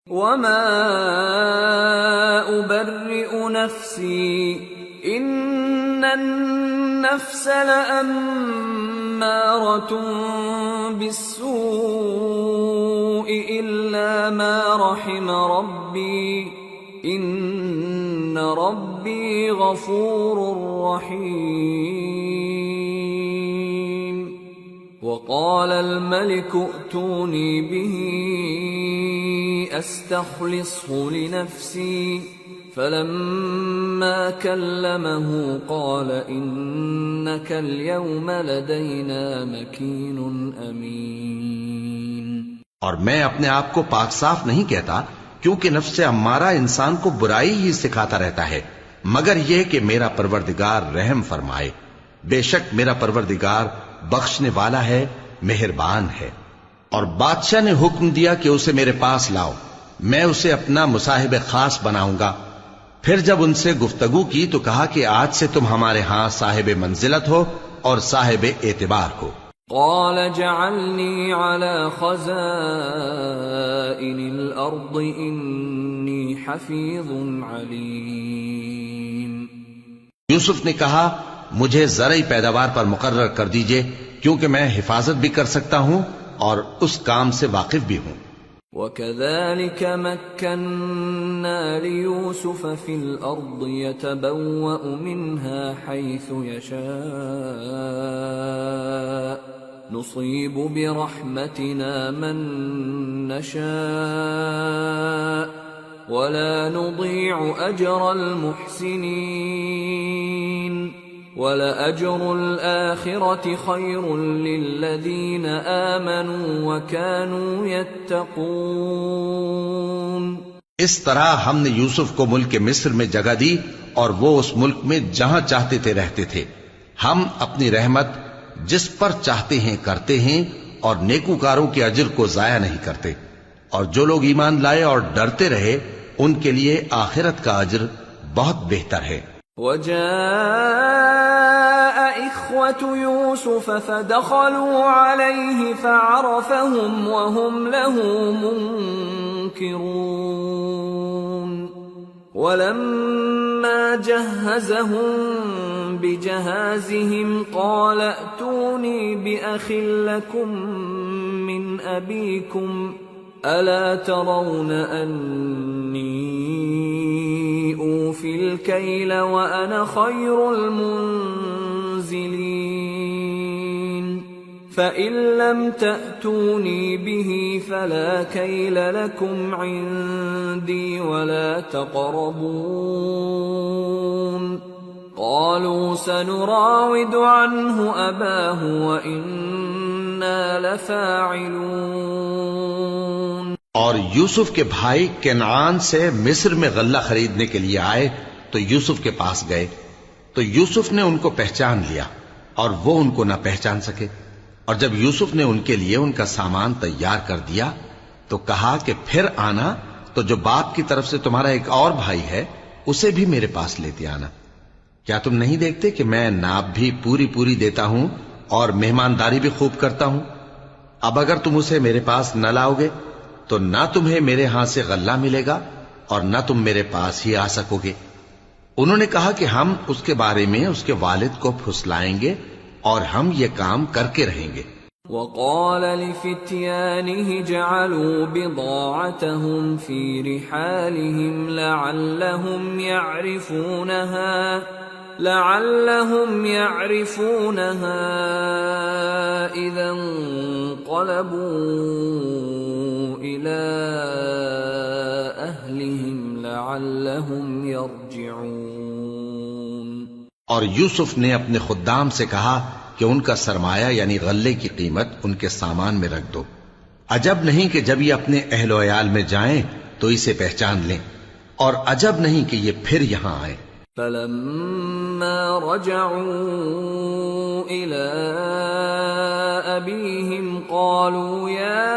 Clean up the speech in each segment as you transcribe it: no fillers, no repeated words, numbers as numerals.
وما أبرئ نفسي إن النفس لأمارة بالسوء إلا ما رحم ربي إن ربي غفور رحيم وقال الملك ائتوني به أستخلصه لنفسي فلما كلمه قال إنك اليوم لدينا مكين أمين۔ اور میں اپنے آپ کو پاک صاف نہیں کہتا، کیونکہ نفس امارہ انسان کو برائی ہی سکھاتا رہتا ہے، مگر یہ کہ میرا پروردگار رحم فرمائے۔ بے شک میرا پروردگار بخشنے والا ہے، مہربان ہے۔ اور بادشاہ نے حکم دیا کہ اسے میرے پاس لاؤ، میں اسے اپنا مصاحب خاص بناؤں گا۔ پھر جب ان سے گفتگو کی تو کہا کہ آج سے تم ہمارے ہاں صاحب منزلت ہو اور صاحب اعتبار ہو۔ قال جعلني على خزائن الأرض إني حفيظ عليم۔ یوسف نے کہا مجھے زرعی پیداوار پر مقرر کر دیجئے، کیونکہ میں حفاظت بھی کر سکتا ہوں اور اس کام سے واقف بھی ہوں۔ وَكَذَلِكَ مَكَّنَّا لِيُوسُفَ فِي الْأَرْضِ يَتَبَوَّأُ مِنْهَا حَيْثُ يَشَاءُ نُصِيبُ بِرَحْمَتِنَا مَن نَّشَاءُ وَلَا نُضِيعُ أَجْرَ الْمُحْسِنِينَ وَلَأَجْرُ الْآخِرَةِ خَيْرٌ لِّلَّذِينَ آمَنُوا وَكَانُوا يَتَّقُونَ۔ اس طرح ہم نے یوسف کو ملک مصر میں جگہ دی اور وہ اس ملک میں جہاں چاہتے تھے رہتے تھے۔ ہم اپنی رحمت جس پر چاہتے ہیں کرتے ہیں اور نیکوکاروں کے اجر کو ضائع نہیں کرتے، اور جو لوگ ایمان لائے اور ڈرتے رہے ان کے لیے آخرت کا اجر بہت بہتر ہے۔ وجاء إخوة يوسف فدخلوا عليه فعرفهم وهم له منكرون ولما جهزهم بجهازهم قال ائتوني بأخ لكم من أبيكم ألا ترون أني أوفي الكيل وأنا خير المنزلين فإن لم تأتوني به فلا كيل لكم عندي ولا تقربون قالوا سنراود عنه أباه وإنا لفاعلون۔ اور یوسف کے بھائی کنعان سے مصر میں غلہ خریدنے کے لیے آئے تو یوسف کے پاس گئے تو یوسف نے ان کو پہچان لیا اور وہ ان کو نہ پہچان سکے، اور جب یوسف نے ان کے لیے ان کا سامان تیار کر دیا تو کہا کہ پھر آنا تو جو باپ کی طرف سے تمہارا ایک اور بھائی ہے اسے بھی میرے پاس لیتے آنا۔ کیا تم نہیں دیکھتے کہ میں ناب بھی پوری پوری دیتا ہوں اور مہمانداری بھی خوب کرتا ہوں؟ اب اگر تم اسے میرے پاس نہ لاؤ گے تو نہ تمہیں میرے ہاں سے غلہ ملے گا اور نہ تم میرے پاس ہی آ سکو گے۔ انہوں نے کہا کہ ہم اس کے بارے میں اس کے والد کو پھسلائیں گے اور ہم یہ کام کر کے رہیں گے۔ وقال لفتيانه جعلوا بضاعتهم في رحالهم لعلهم يعرفونها إذا انقلبوا إلى أهلهم لعلهم يرجعون۔ اور یوسف نے اپنے خدام سے کہا کہ ان کا سرمایہ یعنی غلے کی قیمت ان کے سامان میں رکھ دو، عجب نہیں کہ جب یہ اپنے اہل و عیال میں جائیں تو اسے پہچان لیں، اور عجب نہیں کہ یہ پھر یہاں آئیں۔ فلما رجعوا إلى أبيهم قالوا يا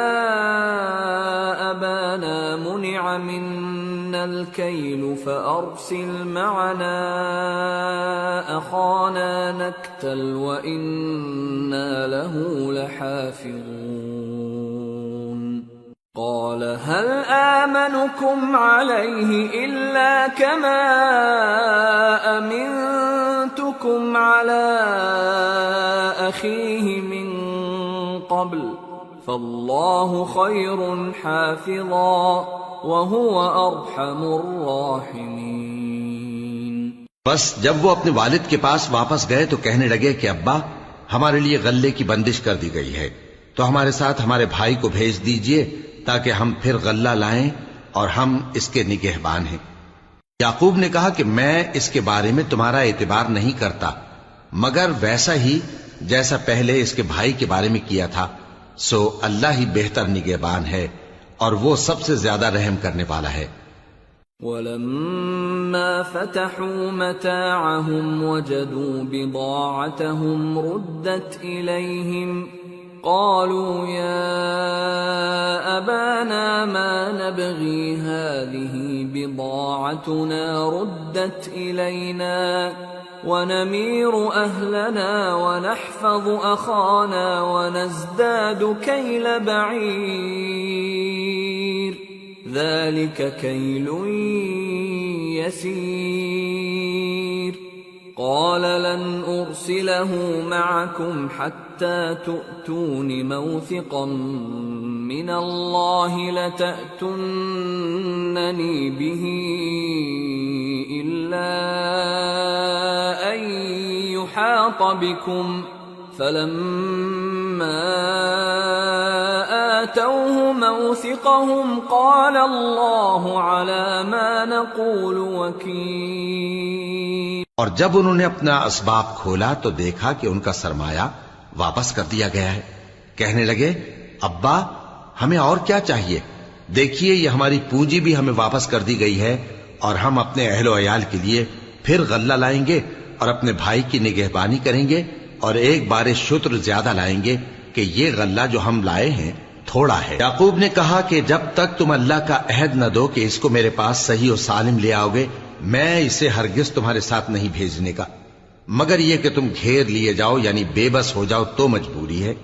أبانا منع منا الكيل فأرسل معنا أخانا نكتل وإنا له لحافظون۔ قال هل آمنكم عليه إلا كما أمنتكم على أخيه من قبل فالله خير حافظا وهو أرحم الراحمين۔ بس جب وہ اپنے والد کے پاس واپس گئے تو کہنے لگے کہ ابا ہمارے لیے غلے کی بندش کر دی گئی ہے، تو ہمارے ساتھ ہمارے بھائی کو بھیج دیجئے تاکہ ہم پھر غلہ لائیں اور ہم اس کے نگہبان ہیں۔ یعقوب نے کہا کہ میں اس کے بارے میں تمہارا اعتبار نہیں کرتا مگر ویسا ہی جیسا پہلے اس کے بھائی کے بارے میں کیا تھا، سو اللہ ہی بہتر نگہبان ہے اور وہ سب سے زیادہ رحم کرنے والا ہے۔ وَلَمَّا فَتَحُوا مَتَاعَهُمْ وَجَدُوا بِضَاعَتَهُمْ رُدَّتْ إِلَيْهِمْ قالوا يا أبانا ما نبغي هذه بضاعتنا ردت إلينا ونمير أهلنا ونحفظ أخانا ونزداد كيل بعير ذلك كيل يسير قال لن أرسله معكم حتى تؤتون موثقا من الله لتأتونني به إلا أن يحاط بكم فلما آتوه موثقهم قال الله على ما نقول وكيل۔ اور جب انہوں نے اپنا اسباب کھولا تو دیکھا کہ ان کا سرمایہ واپس کر دیا گیا ہے۔ کہنے لگے ابا ہمیں اور کیا چاہیے، دیکھیے یہ ہماری پونجی بھی ہمیں واپس کر دی گئی ہے اور ہم اپنے اہل و عیال کے لیے پھر غلہ لائیں گے اور اپنے بھائی کی نگہبانی کریں گے اور ایک بار شتر زیادہ لائیں گے کہ یہ غلہ جو ہم لائے ہیں تھوڑا ہے۔ یعقوب نے کہا کہ جب تک تم اللہ کا عہد نہ دو کہ اس کو میرے پاس صحیح و سالم لے آؤ گے میں اسے ہرگز تمہارے ساتھ نہیں بھیجنے کا، مگر یہ کہ تم گھیر لیے جاؤ یعنی بے بس ہو جاؤ تو مجبوری ہے۔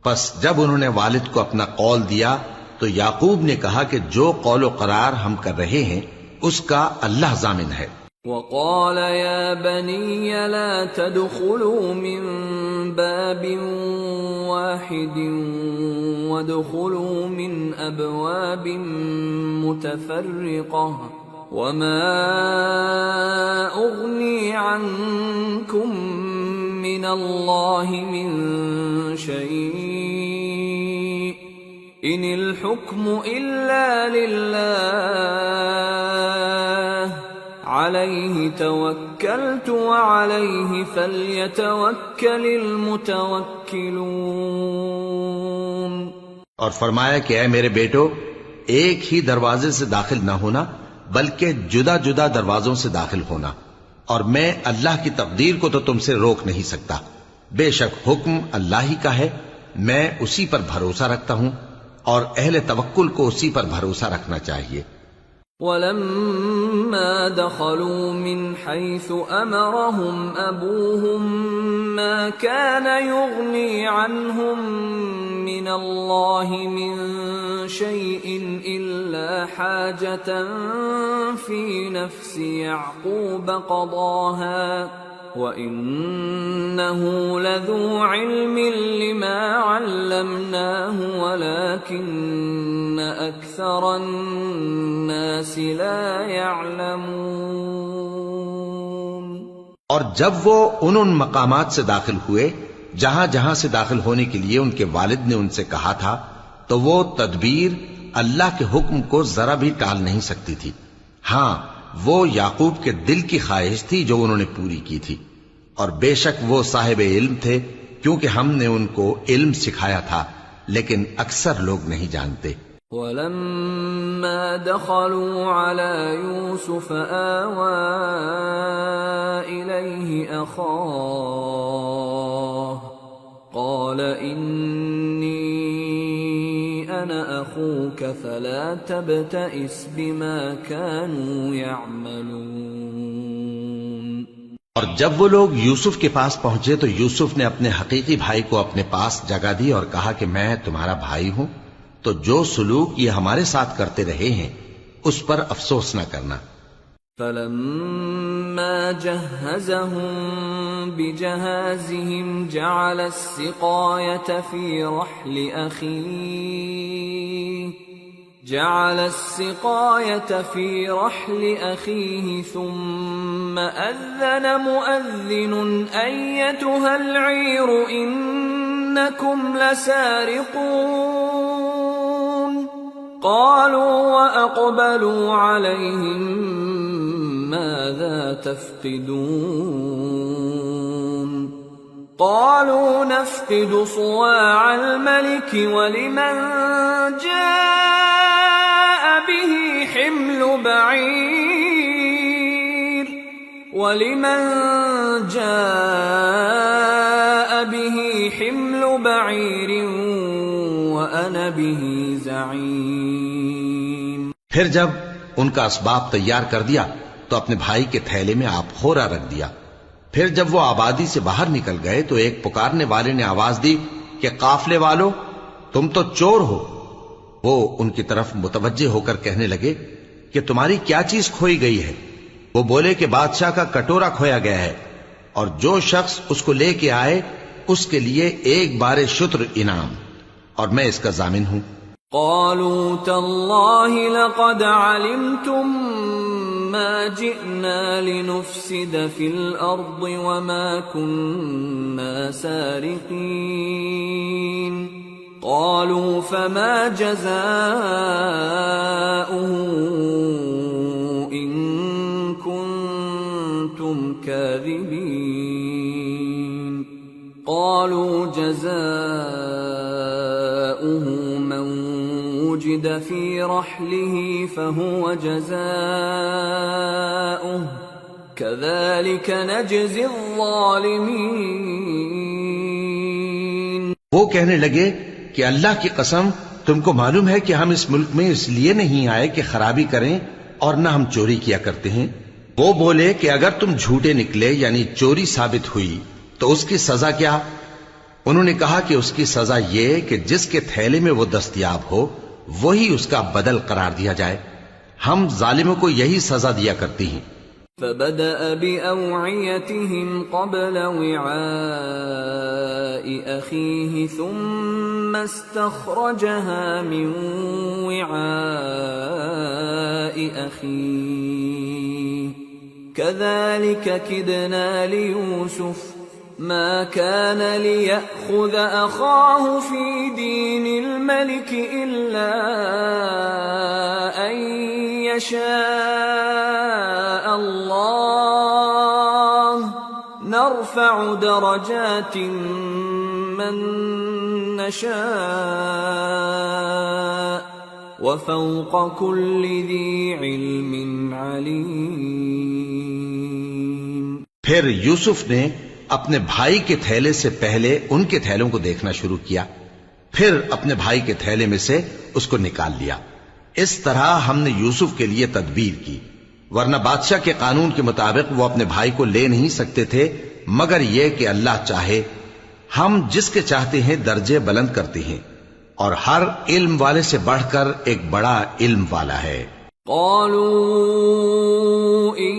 پس جب انہوں نے والد کو اپنا قول دیا تو یعقوب نے کہا کہ جو قول و قرار ہم کر رہے ہیں اس کا اللہ ضامن ہے۔ وقال يا بني لا تدخلوا من باب واحد وادخلوا من أبواب متفرقة وما أغني عنكم من الله من شيء إن الحكم إلا لله عليه توكلت وعليه فليتوكل المتوكلون۔ اور فرمایا کہ اے میرے بیٹو ایک ہی دروازے سے داخل نہ ہونا بلکہ جدا جدا دروازوں سے داخل ہونا، اور میں اللہ کی تقدیر کو تو تم سے روک نہیں سکتا، بے شک حکم اللہ ہی کا ہے، میں اسی پر بھروسہ رکھتا ہوں اور اہل توکل کو اسی پر بھروسہ رکھنا چاہیے۔ وَلَمَّا دَخَلُوا مِنْ حَيْثُ أَمَرَهُمْ أَبُوهُمْ مَا كَانَ يُغْنِي عَنْهُمْ مِنَ اللَّهِ مِنْ شَيْءٍ إِلَّا حَاجَةً فِي نَفْسِ يَعْقُوبَ قَضَاهَا وَإِنَّهُ لَذُو عِلْمٍ لِمَا عَلَّمْنَاهُ وَلَكِنَّ أَكْثَرَ النَّاسِ لَا يَعْلَمُونَ۔ اور جب وہ ان مقامات سے داخل ہوئے جہاں جہاں سے داخل ہونے کے لیے ان کے والد نے ان سے کہا تھا تو وہ تدبیر اللہ کے حکم کو ذرا بھی ٹال نہیں سکتی تھی، ہاں وہ یعقوب کے دل کی خواہش تھی جو انہوں نے پوری کی تھی، اور بے شک وہ صاحب علم تھے کیونکہ ہم نے ان کو علم سکھایا تھا، لیکن اکثر لوگ نہیں جانتے۔ وَلَمَّا دَخَلُوا عَلَى يُوسُفَ آوَى إِلَيْهِ أَخَاهُ قَالَ إِنِّي أَنَا أَخُوكَ فَلَا تَبْتَئِسْ بِمَا كَانُوا يَعْمَلُونَ۔ اور جب وہ لوگ یوسف کے پاس پہنچے تو یوسف نے اپنے حقیقی بھائی کو اپنے پاس جگہ دی اور کہا کہ میں تمہارا بھائی ہوں، تو جو سلوک یہ ہمارے ساتھ کرتے رہے ہیں اس پر افسوس نہ کرنا۔ فلما جهزهم بجهازهم جعل السقاية في رحل أخيه ثم أذن مؤذن أيتها العير إنكم لسارقون قالوا وأقبلوا عليهم ماذا تفقدون قالوا نفقد صواع الملك ولمن جاء به حمل بعير وأنا به زعيم۔ پھر جب ان کا اسباب تیار کر دیا تو اپنے بھائی کے تھیلے میں آپ خورا رکھ دیا۔ پھر جب وہ آبادی سے باہر نکل گئے تو ایک پکارنے والے نے آواز دی کہ قافلے والو تم تو چور ہو۔ وہ ان کی طرف متوجہ ہو کر کہنے لگے کہ تمہاری کیا چیز کھوئی گئی ہے؟ وہ بولے کہ بادشاہ کا کٹورا کھویا گیا ہے، اور جو شخص اس کو لے کے آئے اس کے لیے ایک بار شتر انعام، اور میں اس کا ضامن ہوں۔ قالوا تالله لقد علمتم ما جئنا لنفسد في الأرض وما كنا سارقين قالوا فما جزاؤه إن كنتم كاذبين قالوا جزاؤه من وجد في رحله فهو جزاؤه كذلك نجزي الظالمين۔ وہ کہنے لگے کہ اللہ کی قسم تم کو معلوم ہے کہ ہم اس ملک میں اس لیے نہیں آئے کہ خرابی کریں اور نہ ہم چوری کیا کرتے ہیں۔ وہ بولے کہ اگر تم جھوٹے نکلے یعنی چوری ثابت ہوئی تو اس کی سزا کیا؟ انہوں نے کہا کہ اس کی سزا یہ کہ جس کے تھیلے میں وہ دستیاب ہو وہی اس کا بدل قرار دیا جائے، ہم ظالموں کو یہی سزا دیا کرتی ہیں۔ فبدأ بأوعيتهم قبل وعاء أخيه ثم استخرجها من وعاء أخيه كذلك كدنا ليوسف ما كان ليأخذ أخاه في دين الملك إلا أن يشاء الله نرفع درجات من نشاء وفوق كل ذي علم عليم۔ پھر یوسف نے اپنے بھائی کے تھیلے سے پہلے ان کے تھیلوں کو دیکھنا شروع کیا، پھر اپنے بھائی کے تھیلے میں سے اس کو نکال لیا۔ اس طرح ہم نے یوسف کے لیے تدبیر کی، ورنہ بادشاہ کے قانون کے مطابق وہ اپنے بھائی کو لے نہیں سکتے تھے مگر یہ کہ اللہ چاہے۔ ہم جس کے چاہتے ہیں درجے بلند کرتے ہیں، اور ہر علم والے سے بڑھ کر ایک بڑا علم والا ہے۔ قالوا إن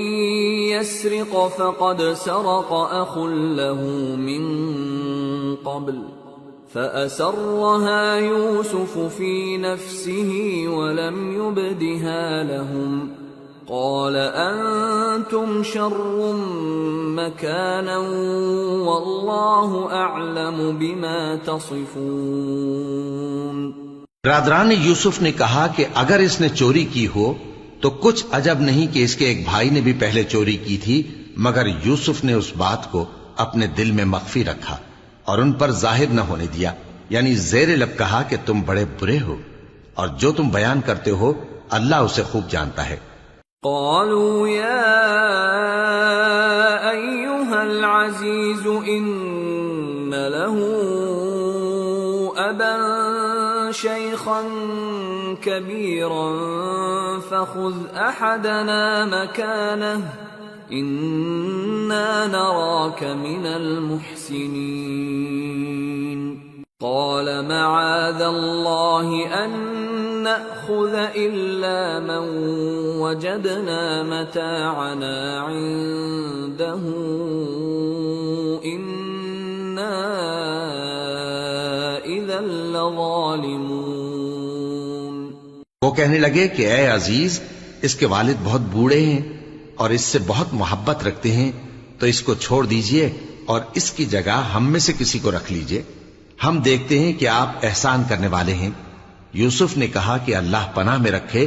يسرق فقد سرق أخ له من قبل فأسرها يوسف في نفسه ولم يبدها لهم قال أنتم شر مكانا والله أعلم بما تصفون۔ برادران یوسف نے کہا کہ اگر اس نے چوری کی ہو تو کچھ عجب نہیں کہ اس کے ایک بھائی نے بھی پہلے چوری کی تھی، مگر یوسف نے اس بات کو اپنے دل میں مخفی رکھا اور ان پر ظاہر نہ ہونے دیا، یعنی زیر لب کہا کہ تم بڑے برے ہو اور جو تم بیان کرتے ہو اللہ اسے خوب جانتا ہے۔ قالوا يا أيها العزيز إن له أبا شيخا كبيرا فخذ أحدنا مكانه إنا نراك من المحسنين۔ قال معاذ الله أن نأخذ إلا من وجدنا متاعنا عنده إنا إذا لظالمون. وہ کہنے لگے کہ اے عزیز، اس کے والد بہت بوڑھے ہیں اور اس سے بہت محبت رکھتے ہیں، تو اس کو چھوڑ دیجئے اور اس کی جگہ ہم میں سے کسی کو رکھ لیجئے، ہم دیکھتے ہیں کہ آپ احسان کرنے والے ہیں. یوسف نے کہا کہ اللہ پناہ میں رکھے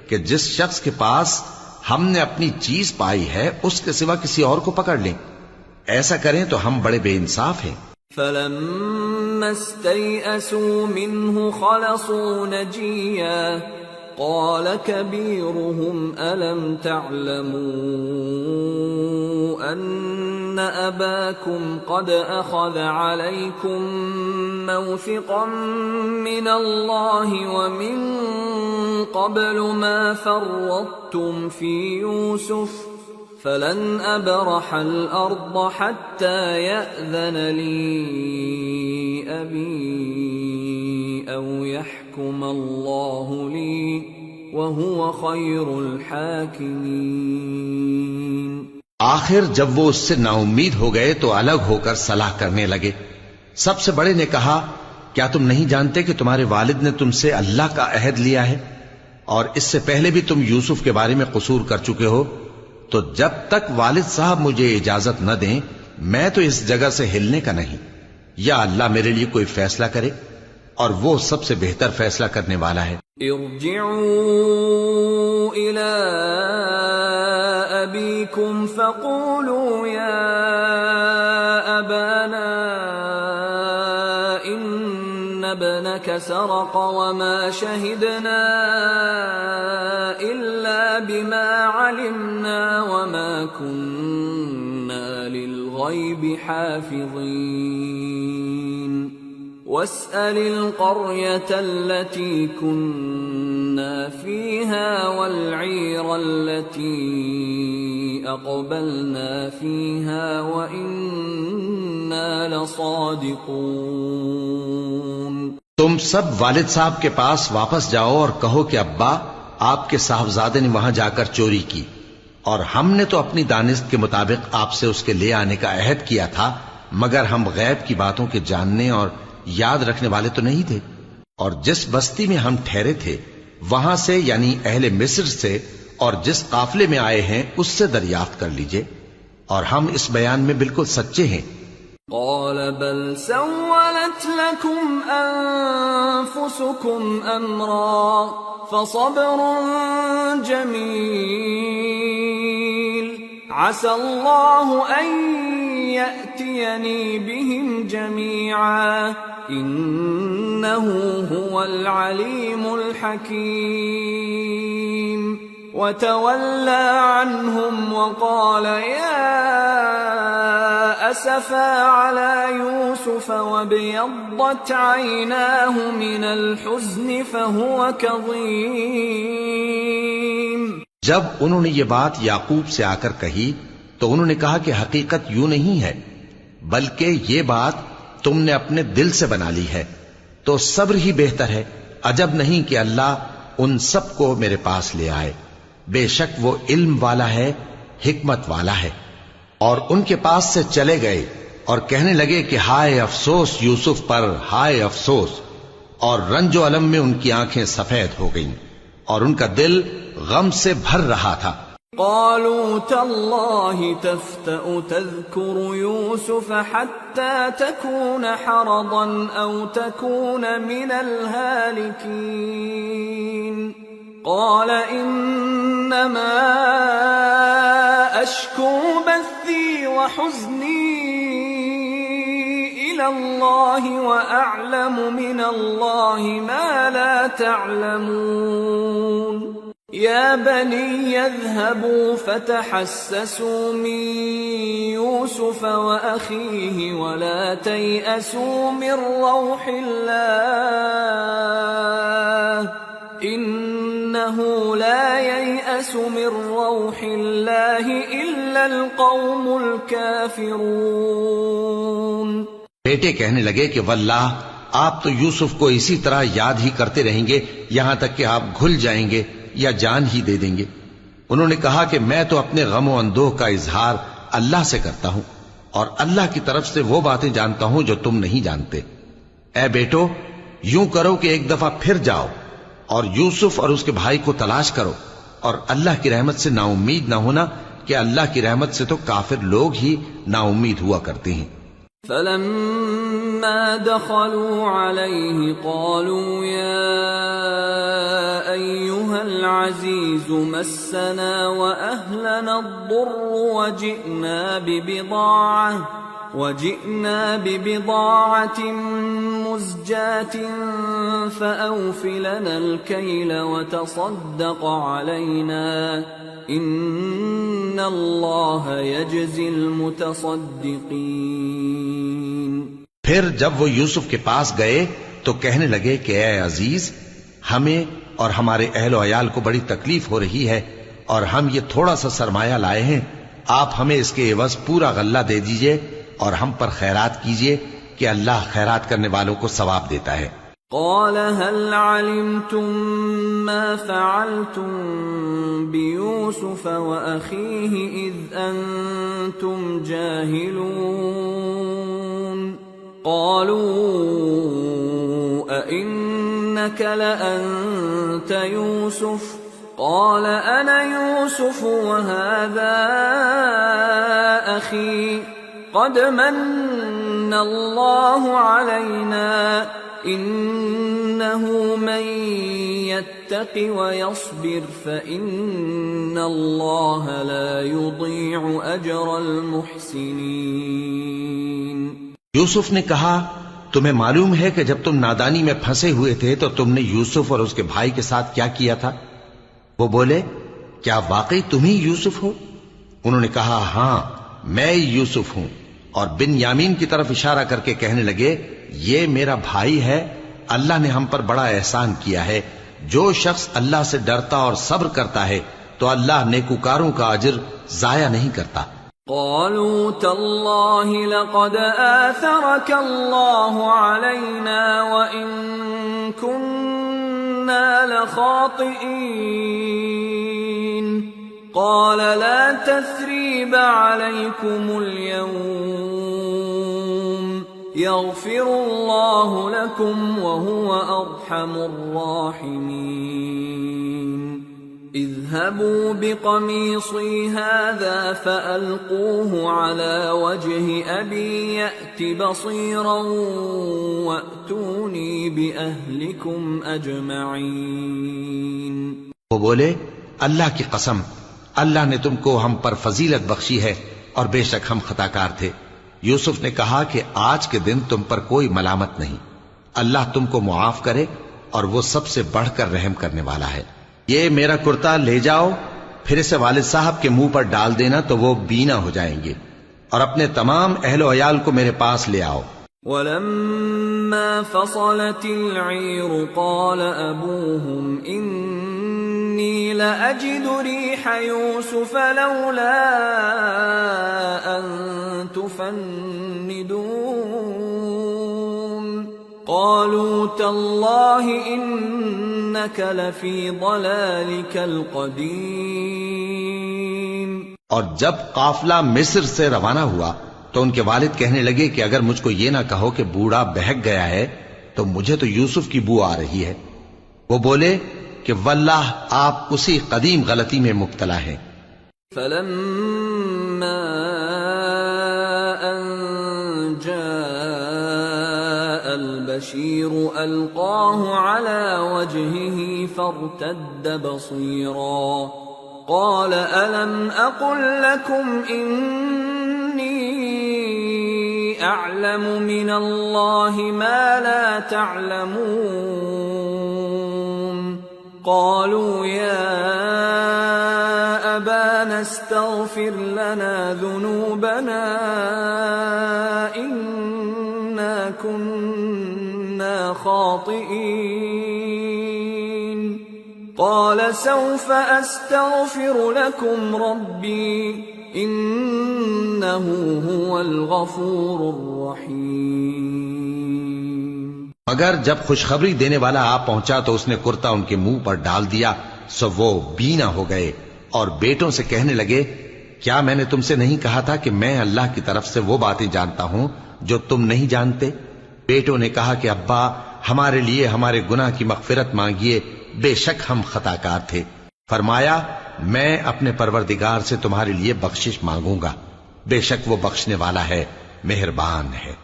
کہ جس شخص کے پاس ہم نے اپنی چیز پائی ہے اس کے سوا کسی اور کو پکڑ لیں. ایسا کریں تو ہم بڑے بے انصاف ہیں. فَلَمَّا اسْتَيْأَسُوا مِنْهُ خَلَصُوا نَجِيًّا قَالَ كَبِيرُهُمْ أَلَمْ تَعْلَمُوا أَنَّ أَبَاكُمْ قَدْ أَخَذَ عَلَيْكُمْ مَوْثِقًا مِّنَ اللَّهِ وَمِن قَبْلُ مَا فَرَّطتُمْ فِي يُوسُفَ فَلَنْ أَبْرَحَ الْأَرْضَ حَتَّى يَأْذَنَ لِي أَبِي أَوْ يَحْكُمَ اللَّهُ لِي وَهُوَ خَيْرُ الْحَاكِمِينَ. آخر جب وہ اس سے نا امید ہو گئے تو الگ ہو کر صلاح کرنے لگے. سب سے بڑے نے کہا، کیا تم نہیں جانتے کہ تمہارے والد نے تم سے اللہ کا عہد لیا ہے اور اس سے پہلے بھی تم یوسف کے بارے میں قصور کر چکے ہو؟ تو جب تک والد صاحب مجھے اجازت نہ دیں میں تو اس جگہ سے ہلنے کا نہیں، یا اللہ میرے لیے کوئی فیصلہ کرے اور وہ سب سے بہتر فیصلہ کرنے والا ہے. ارجعوا إلى أبيكم فقولوا يا أبانا إن ابنك سرق وما شهدنا إلا بما علمنا وما كنا للغيب حافظين واسأل القرية التي كنا فيها والعير التي أقبلنا فيها وإنا لصادقون. تم سب والد صاحب کے پاس واپس جاؤ اور کہو کہ ابا، آپ کے صاحبزادے نے وہاں جا کر چوری کی اور ہم نے تو اپنی دانست کے مطابق آپ سے اس کے لے آنے کا عہد کیا تھا، مگر ہم غیب کی باتوں کے جاننے اور یاد رکھنے والے تو نہیں تھے. اور جس بستی میں ہم ٹھہرے تھے وہاں سے یعنی اہل مصر سے اور جس قافلے میں آئے ہیں اس سے دریافت کر لیجئے، اور ہم اس بیان میں بالکل سچے ہیں. قال بل سولت لكم أنفسكم أمرا فصبر جميل عسى الله أن يأتيني بهم جميعا إنه هو العليم الحكيم. وتولى عنهم وقال يا أسفا على يوسف وابيضت عيناه من الحزن فهو كظيم. جب انہوں نے یہ بات یعقوب سے آ کر کہی تو انہوں نے کہا کہ حقیقت یوں نہیں ہے، بلکہ یہ بات تم نے اپنے دل سے بنا لی ہے، تو صبر ہی بہتر ہے. عجب نہیں کہ اللہ ان سب کو میرے پاس لے آئے، بے شک وہ علم والا ہے، حکمت والا ہے. اور ان کے پاس سے چلے گئے اور کہنے لگے کہ ہائے افسوس یوسف پر، ہائے افسوس. اور رنج و الم میں ان کی آنکھیں سفید ہو گئیں اور ان کا دل غم سے بھر رہا تھا. قالوا تالله تفتأ تذكر يوسف حتى تكون حرضا أو تكون من الهالكين. قال إنما أشكو بثي وحزني إلى الله وأعلم من الله ما لا تعلمون. يا بني اذهبوا فتحسسوا من يوسف وأخيه ولا تيأسوا من روح الله إنه لا ييأس من روح الله إلا القوم الكافرون. بیٹے کہنے لگے کہ واللہ آپ تو یوسف کو اسی طرح یاد ہی کرتے رہیں گے یہاں تک کہ آپ گھل جائیں گے یا جان ہی دے دیں گے۔ انہوں نے کہا کہ میں تو اپنے غم و اندوہ کا اظہار اللہ سے کرتا ہوں اور اللہ کی طرف سے وہ باتیں جانتا ہوں جو تم نہیں جانتے۔ اے بیٹو، یوں کرو کہ ایک دفعہ پھر جاؤ اور یوسف اور اس کے بھائی کو تلاش کرو، اور اللہ کی رحمت سے نا امید نہ ہونا کہ اللہ کی رحمت سے تو کافر لوگ ہی نا امید ہوا کرتے ہیں۔ فلما دخلوا عليه قالوا يا أيها العزيز مسنا وأهلنا الضر وجئنا ببضاعة مزجاة فأوف لنا الكيل وتصدق علينا إن الله يجزي المتصدقين۔ پھر جب وہ یوسف کے پاس گئے تو کہنے لگے کہ اے عزیز، ہمیں اور ہمارے اہل و عیال کو بڑی تکلیف ہو رہی ہے اور ہم یہ تھوڑا سا سرمایہ لائے ہیں، آپ ہمیں اس کے عوض پورا غلہ دے دیجئے اور ہم پر خیرات کیجئے کہ اللہ خیرات کرنے والوں کو ثواب دیتا ہے۔ قال هل علمتم ما فعلتم بيوسف وأخيه إذ أنتم جاهلون؟ قالوا أئنك لأنت يوسف؟ قال أنا يوسف وهذا أخي قد من الله علينا إنه من يتق ويصبر فإن الله لا يضيع أجر المحسنين۔ یوسف نے کہا تمہیں معلوم ہے کہ جب تم نادانی میں پھنسے ہوئے تھے تو تم نے یوسف اور اس کے بھائی کے ساتھ کیا کیا تھا؟ وہ بولے کیا واقعی تم ہی یوسف ہو؟ انہوں نے کہا ہاں میں یوسف ہوں، اور بن یامین کی طرف اشارہ کر کے کہنے لگے یہ میرا بھائی ہے، اللہ نے ہم پر بڑا احسان کیا ہے، جو شخص اللہ سے ڈرتا اور صبر کرتا ہے تو اللہ نیکوکاروں کا اجر ضائع نہیں کرتا۔ قالوا تالله لقد آثرك الله علينا وإن كنا لخاطئين قال لا تثريب عليكم اليوم يغفر الله لكم وهو أرحم الراحمين اذهبوا بقميصي هذا فألقوه على وجه أبي يأت بصيرا وأتوني بأهلكم أجمعين۔ وہ بولے اللہ کی قسم، اللہ نے تم کو ہم پر فضیلت بخشی ہے اور بے شک ہم خطا کار تھے۔ یوسف نے کہا کہ آج کے دن تم پر کوئی ملامت نہیں، اللہ تم کو معاف کرے اور وہ سب سے بڑھ کر رحم کرنے والا ہے۔ یہ میرا کرتا لے جاؤ، پھر اسے والد صاحب کے منہ پر ڈال دینا تو وہ بینا ہو جائیں گے، اور اپنے تمام اہل و عیال کو میرے پاس لے آؤ۔ وَلَمَّا فَصَلَتِ الْعِيرُ قَالَ أَبُوهُمْ إِنِّي لَأَجِدُ رِيحَ يُوسُفَ لَوْلَا أَن تُفَنِّدُونَ قَالُوا تَاللَّهِ إِنَّكَ لَفِي ضَلَالِكَ الْقَدِيمِ۔ اور جب قافلہ مصر سے روانہ ہوا تو ان کے والد کہنے لگے کہ اگر مجھ کو یہ نہ کہو کہ بوڑھا بہک گیا ہے تو مجھے تو یوسف کی بو آ رہی ہے۔ وہ بولے کہ واللہ آپ اسی قدیم غلطی میں مبتلا ہیں۔ فَلَمَّا أَن جَاءَ الْبَشِيرُ أَلْقَاهُ عَلَى وَجْهِهِ فَارْتَدَّ بَصِيرًا قَالَ أَلَمْ أَقُلْ لَكُمْ إِنِّي أَعْلَمُ مِنَ اللَّهِ مَا لَا تَعْلَمُونَ قَالُوا يَا أَبَانَا اسْتَغْفِرْ لَنَا ذُنُوبَنَا إِنَّا كُنَّا خَاطِئِينَ قَالَ سَوْفَ أَسْتَغْفِرُ لَكُمْ رَبِّي إِنَّهُ هُوَ الْغَفُورُ الرَّحِيمُ۔ مگر جب خوشخبری دینے والا آ پہنچا تو اس نے کرتا ان کے منہ پر ڈال دیا، سو وہ بینا ہو گئے اور بیٹوں سے کہنے لگے، کیا میں نے تم سے نہیں کہا تھا کہ میں اللہ کی طرف سے وہ باتیں جانتا ہوں جو تم نہیں جانتے؟ بیٹوں نے کہا کہ ابا، ہمارے لیے ہمارے گناہ کی مغفرت مانگیے، بے شک ہم خطاکار تھے۔ فرمایا، میں اپنے پروردگار سے تمہارے لیے بخشش مانگوں گا، بے شک وہ بخشنے والا ہے، مہربان ہے۔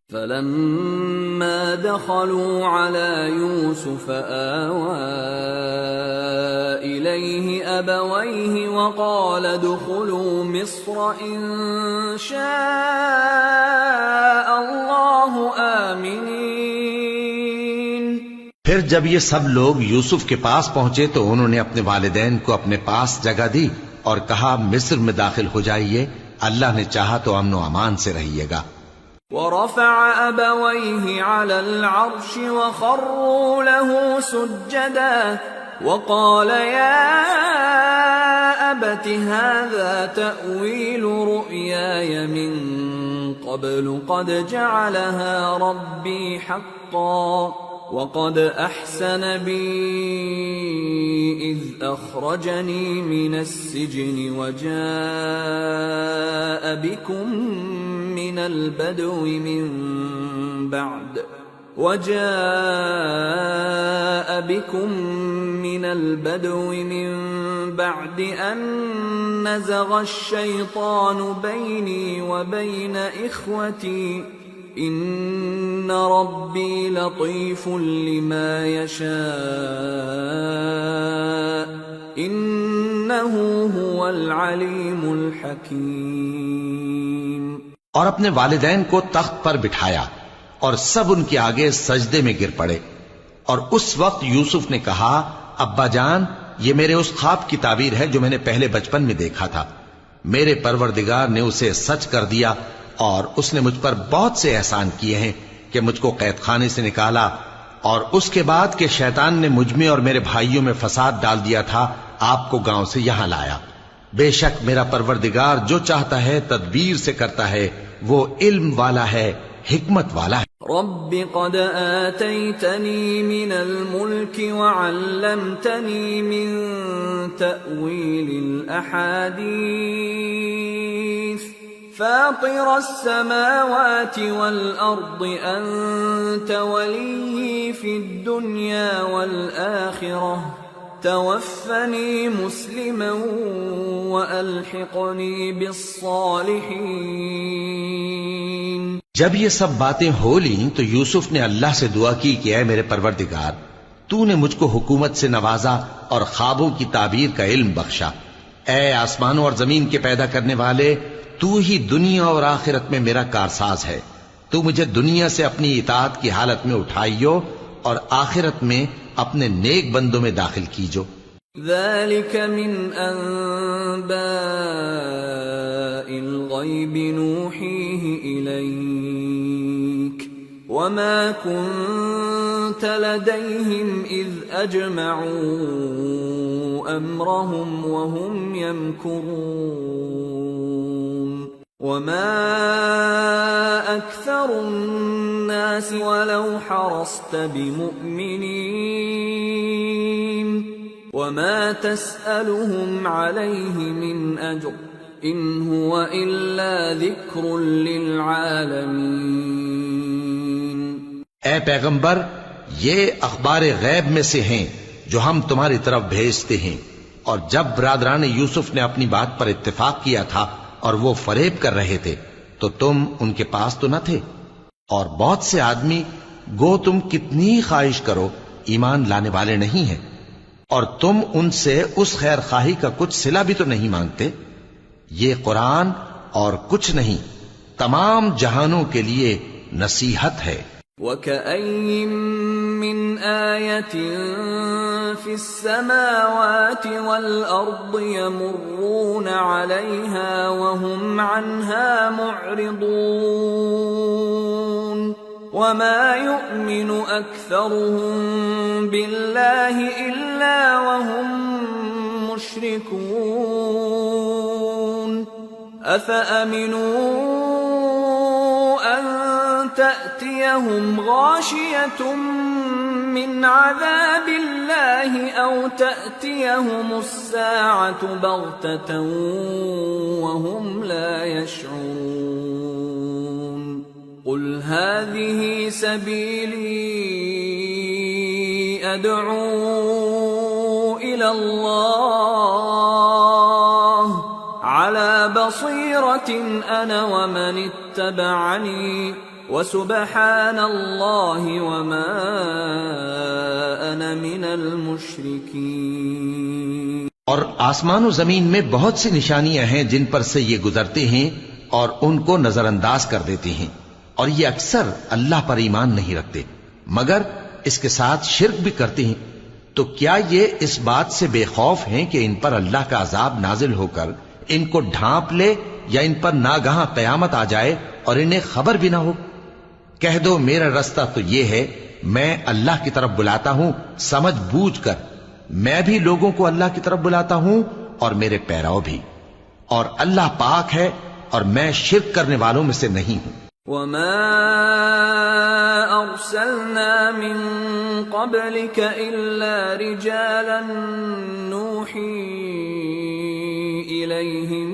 فلما دخلوا على يوسف آوى إليه أبويه وقال ادخلوا مصر إن شاء الله آمنين۔ پھر جب یہ سب لوگ یوسف کے پاس پہنچے تو انہوں نے اپنے والدین کو اپنے پاس جگہ دی اور کہا، مصر میں داخل ہو جائیے، اللہ نے چاہا تو امن و امان سے رہیے گا۔ ورفع أبويه على العرش وخروا له سجدا وقال يا أبت هذا تأويل رؤياي من قبل قد جعلها ربي حقا وقد أحسن بي إذ أخرجني من السجن وجاء بكم من البدو من بعد أن نزغ الشيطان بيني وبين إخوتي إن ربي لطيف لما يشاء إنه هو العليم الحكيم۔ اور اپنے والدین کو تخت پر بٹھایا اور سب ان کے آگے سجدے میں گر پڑے، اور اس وقت یوسف نے کہا، ابا جان، یہ میرے اس خواب کی تعبیر ہے جو میں نے پہلے بچپن میں دیکھا تھا۔ میرے پروردگار نے اسے سچ کر دیا اور اس نے مجھ پر بہت سے احسان کیے ہیں کہ مجھ کو قید خانے سے نکالا، اور اس کے بعد کہ شیطان نے مجھ میں اور میرے بھائیوں میں فساد ڈال دیا تھا، آپ کو گاؤں سے یہاں لایا۔ بے شک میرا پروردگار جو چاہتا ہے تدبیر سے کرتا ہے، وہ علم والا ہے، حکمت والا ہے۔ رب قد آتيتني من الملك وعلمتني من تأويل الأحاديث فاطر السماوات والأرض أنت ولي في الدنيا والآخرة توفني مسلما وألحقني بالصالحين۔ جب یہ سب باتیں ہو لیں تو یوسف نے اللہ سے دعا کی کہ اے میرے پروردگار، تو نے مجھ کو حکومت سے نوازا اور خوابوں کی تعبیر کا علم بخشا۔ اے آسمانوں اور زمین کے پیدا کرنے والے، تو ہی دنیا اور آخرت میں میرا کارساز ہے۔ تو مجھے دنیا سے اپنی اطاعت کی حالت میں اٹھائیو اور آخرت میں اپنے نیک بندوں میں داخل کیجو۔ ذلك من أنباء الغيب نوحيه إليك وما كنت لديهم إذ أجمعوا أمرهم وهم يمكرون وما أكثر الناس ولو حرصت بمؤمنين وما تسألهم عليه من أجر إن هو إلا ذكر للعالمين۔ اے پیغمبر، یہ اخبار غیب میں سے ہیں جو ہم تمہاری طرف بھیجتے ہیں، اور جب برادران یوسف نے اپنی بات پر اتفاق کیا تھا اور وہ فریب کر رہے تھے تو تم ان کے پاس تو نہ تھے، اور بہت سے آدمی گو تم کتنی خواہش کرو ایمان لانے والے نہیں ہیں، اور تم ان سے اس خیر خواہی کا کچھ صلہ بھی تو نہیں مانگتے۔ یہ قرآن اور کچھ نہیں تمام جہانوں کے لیے نصیحت ہے۔ وَكَأَيِّن مِّنْ آيَةٍ فِي السَّمَاوَاتِ وَالْأَرْضِ يَمُرُّونَ عَلَيْهَا وَهُمْ عَنْهَا مُعْرِضُونَ وَمَا يُؤْمِنُ أَكْثَرُهُم بِاللَّهِ إِلَّا وَهُم مُّشْرِكُونَ أَفَأَمِنُوا أَن تأتيهم غاشية من عذاب الله أو تأتيهم الساعة بغتة وهم لا يشعرون قل هذه سبيلي أدعو إلى الله على بصيرة أنا ومن اتبعني وسبحان الله وما أنا من المشركين۔ اور آسمان و زمین میں بہت سی نشانیاں ہیں جن پر سے یہ گزرتے ہیں اور ان کو نظر انداز کر دیتے ہیں، اور یہ اکثر اللہ پر ایمان نہیں رکھتے مگر اس کے ساتھ شرک بھی کرتے ہیں۔ تو کیا یہ اس بات سے بے خوف ہیں کہ ان پر اللہ کا عذاب نازل ہو کر ان کو ڈھانپ لے یا ان پر ناگہاں قیامت آ جائے اور انہیں خبر بھی نہ ہو؟ کہہ دو میرا رستہ تو یہ ہے، میں اللہ کی طرف بلاتا ہوں سمجھ بوجھ کر، میں بھی لوگوں کو اللہ کی طرف بلاتا ہوں اور میرے پیراؤ بھی، اور اللہ پاک ہے اور میں شرک کرنے والوں میں سے نہیں ہوں۔ وما أرسلنا من قبلك إلا رجالا نوحي إليهم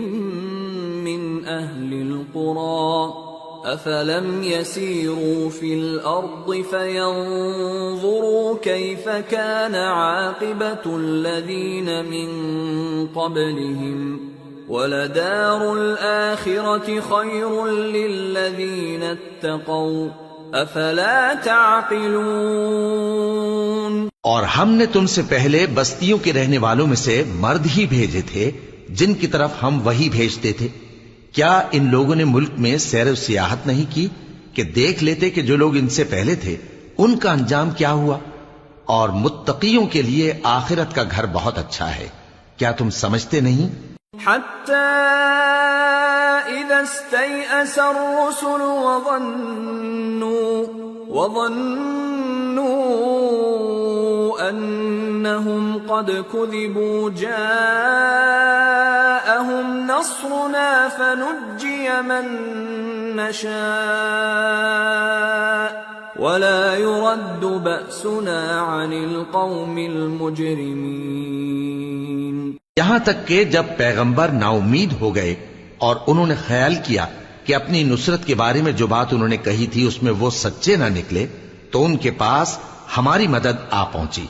من أهل القرى أفلم يسيروا في الأرض فينظروا كيف كان عاقبة الذين من قبلهم وَلَدَارُ الْآخِرَةِ خَيْرٌ لِّلَّذِينَ اتَّقَوْا أَفَلَا تَعْقِلُونَ۔ اور ہم نے تم سے پہلے بستیوں کے رہنے والوں میں سے مرد ہی بھیجے تھے جن کی طرف ہم وحی بھیجتے تھے۔ کیا ان لوگوں نے ملک میں سیر و سیاحت نہیں کی کہ دیکھ لیتے کہ جو لوگ ان سے پہلے تھے ان کا انجام کیا ہوا؟ اور متقیوں کے لیے آخرت کا گھر بہت اچھا ہے، کیا تم سمجھتے نہیں؟ حتى إذا استيأس الرسل وظنوا أنهم قد كذبوا جاءهم نصرنا فنجي من نشاء ولا يرد بأسنا عن القوم المجرمين۔ یہاں تک کہ جب پیغمبر نا امید ہو گئے اور انہوں نے خیال کیا کہ اپنی نصرت کے بارے میں جو بات انہوں نے کہی تھی اس میں وہ سچے نہ نکلے تو ان کے پاس ہماری مدد آ پہنچی،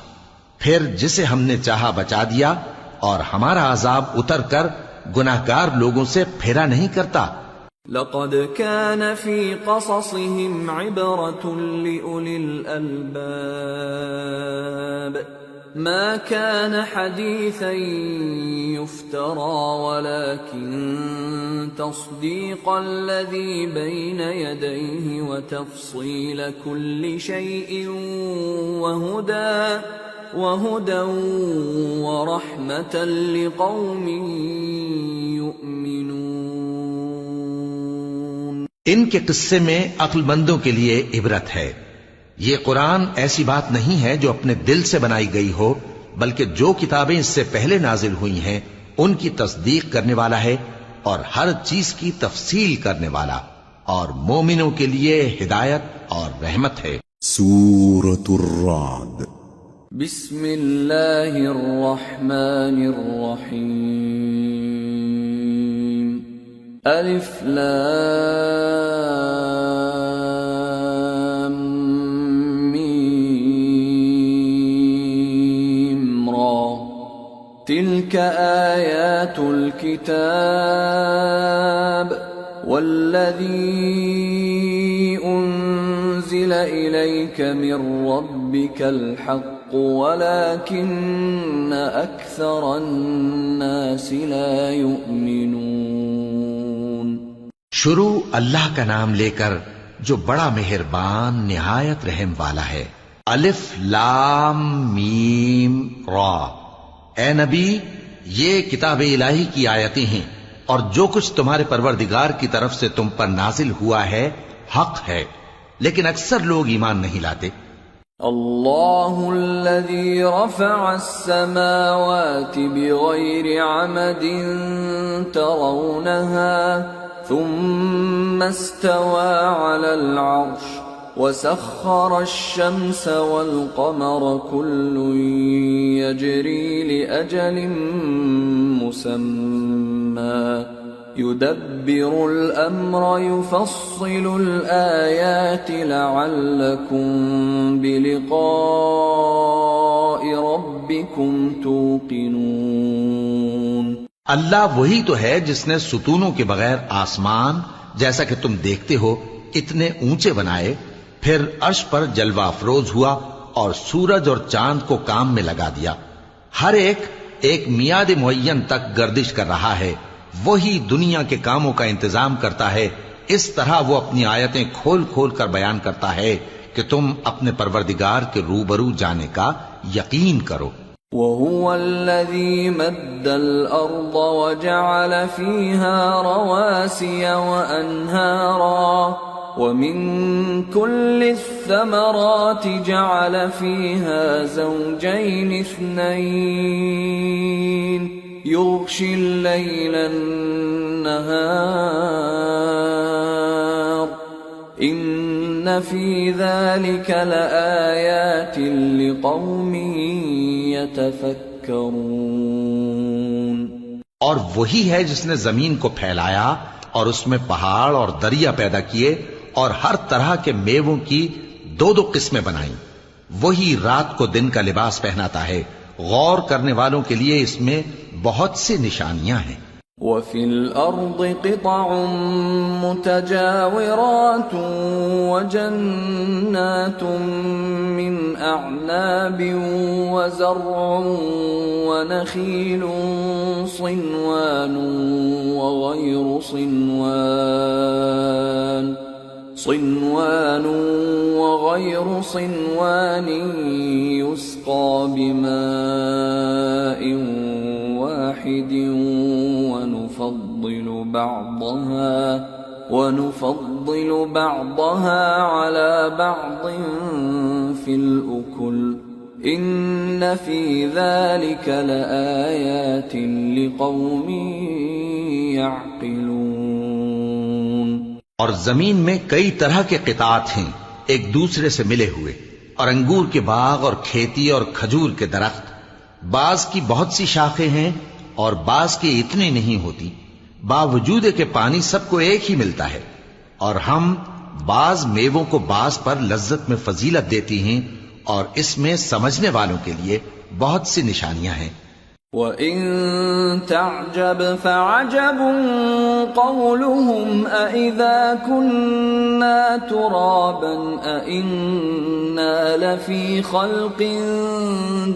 پھر جسے ہم نے چاہا بچا دیا، اور ہمارا عذاب اتر کر گناہگار لوگوں سے پھیرا نہیں کرتا۔ لقد كان في قصصهم عبرة لأولي الألباب ما كان حديثا يفترى ولكن تصديق الذي بين يديه وتفصيل كل شيء وهدى ورحمة لقوم يؤمنون۔ ان کے قصے میں عقل مندوں کے لیے عبرت ہے۔ یہ قرآن ایسی بات نہیں ہے جو اپنے دل سے بنائی گئی ہو، بلکہ جو کتابیں اس سے پہلے نازل ہوئی ہیں ان کی تصدیق کرنے والا ہے اور ہر چیز کی تفصیل کرنے والا، اور مومنوں کے لیے ہدایت اور رحمت ہے۔ سورة الرعد۔ بسم اللہ الرحمن الرحیم۔ الف لام میم را تلك آیات الكتاب والذی انزل الیک من ربک الحق ولكن اکثر الناس لا یؤمنون۔ شروع اللہ کا نام لے کر جو بڑا مہربان نہایت رحم والا ہے۔ الف لام میم را۔ اے نبی، یہ کتاب الہی کی آیتیں ہیں اور جو کچھ تمہارے پروردگار کی طرف سے تم پر نازل ہوا ہے حق ہے، لیکن اکثر لوگ ایمان نہیں لاتے۔ اللہ الذی رفع السماوات بغیر عمد ترونها ثم استوى على العرش وسخر الشمس والقمر كل يجري لأجل مسمى يدبر الأمر يفصل الآيات لعلكم بلقاء ربكم توقنون۔ اللہ وہی تو ہے جس نے ستونوں کے بغیر آسمان جیسا کہ تم دیکھتے ہو اتنے اونچے بنائے، پھر عرش پر جلوہ افروز ہوا اور سورج اور چاند کو کام میں لگا دیا، ہر ایک میعاد معین تک گردش کر رہا ہے، وہی دنیا کے کاموں کا انتظام کرتا ہے، اس طرح وہ اپنی آیتیں کھول کھول کر بیان کرتا ہے کہ تم اپنے پروردگار کے روبرو جانے کا یقین کرو۔ وَهُوَ الَّذِي مَدَّ الْأَرْضَ وَجَعَلَ فِيهَا رَوَاسِيَ وَأَنْهَارًا وَمِن كُلِّ الثَّمَرَاتِ جَعَلَ فِيهَا زَوْجَيْنِ اثْنَيْنِ يُغْشِي اللَّيْلَ النَّهَارَ إِنَّ فِي ذَلِكَ لَآيَاتٍ لِقَوْمٍ يَتَفَكَّرُونَ۔ اور وہی ہے جس نے زمین کو پھیلایا اور اس میں پہاڑ اور دریا پیدا کیے اور ہر طرح کے میووں کی دو دو قسمیں بنائیں، وہی رات کو دن کا لباس پہناتا ہے، غور کرنے والوں کے لیے اس میں بہت سی نشانیاں ہیں۔ وَفِي الْأَرْضِ قِطَعٌ مُتَجَاوِرَاتٌ وَجَنَّاتٌ مِّنْ أَعْنَابٍ وَزَرْعٌ وَنَخِيلٌ صِنْوَانٌ وَغَيْرُ صِنْوَانٍ يُسْقَى بِمَاءٍ واحد ونفضل بعضها على بعض في الأكل إن في ذلك لآيات لقوم يعقلون۔ اور زمین میں کئی طرح کے قطعات ہیں ایک دوسرے سے ملے ہوئے، اور انگور کے باغ اور کھیتی اور کھجور کے درخت، بعض کی بہت سی شاخیں ہیں اور بعض کی اتنی نہیں ہوتی، باوجود کہ پانی سب کو ایک ہی ملتا ہے، اور ہم بعض میووں کو بعض پر لذت میں فضیلت دیتی ہیں، اور اس میں سمجھنے والوں کے لیے بہت سی نشانیاں ہیں۔ وَإِن تَعْجَبْ فَعَجَبٌ قَوْلُهُمْ أَإِذَا كُنَّا تُرَابًا أَإِنَّا لَفِي خَلْقٍ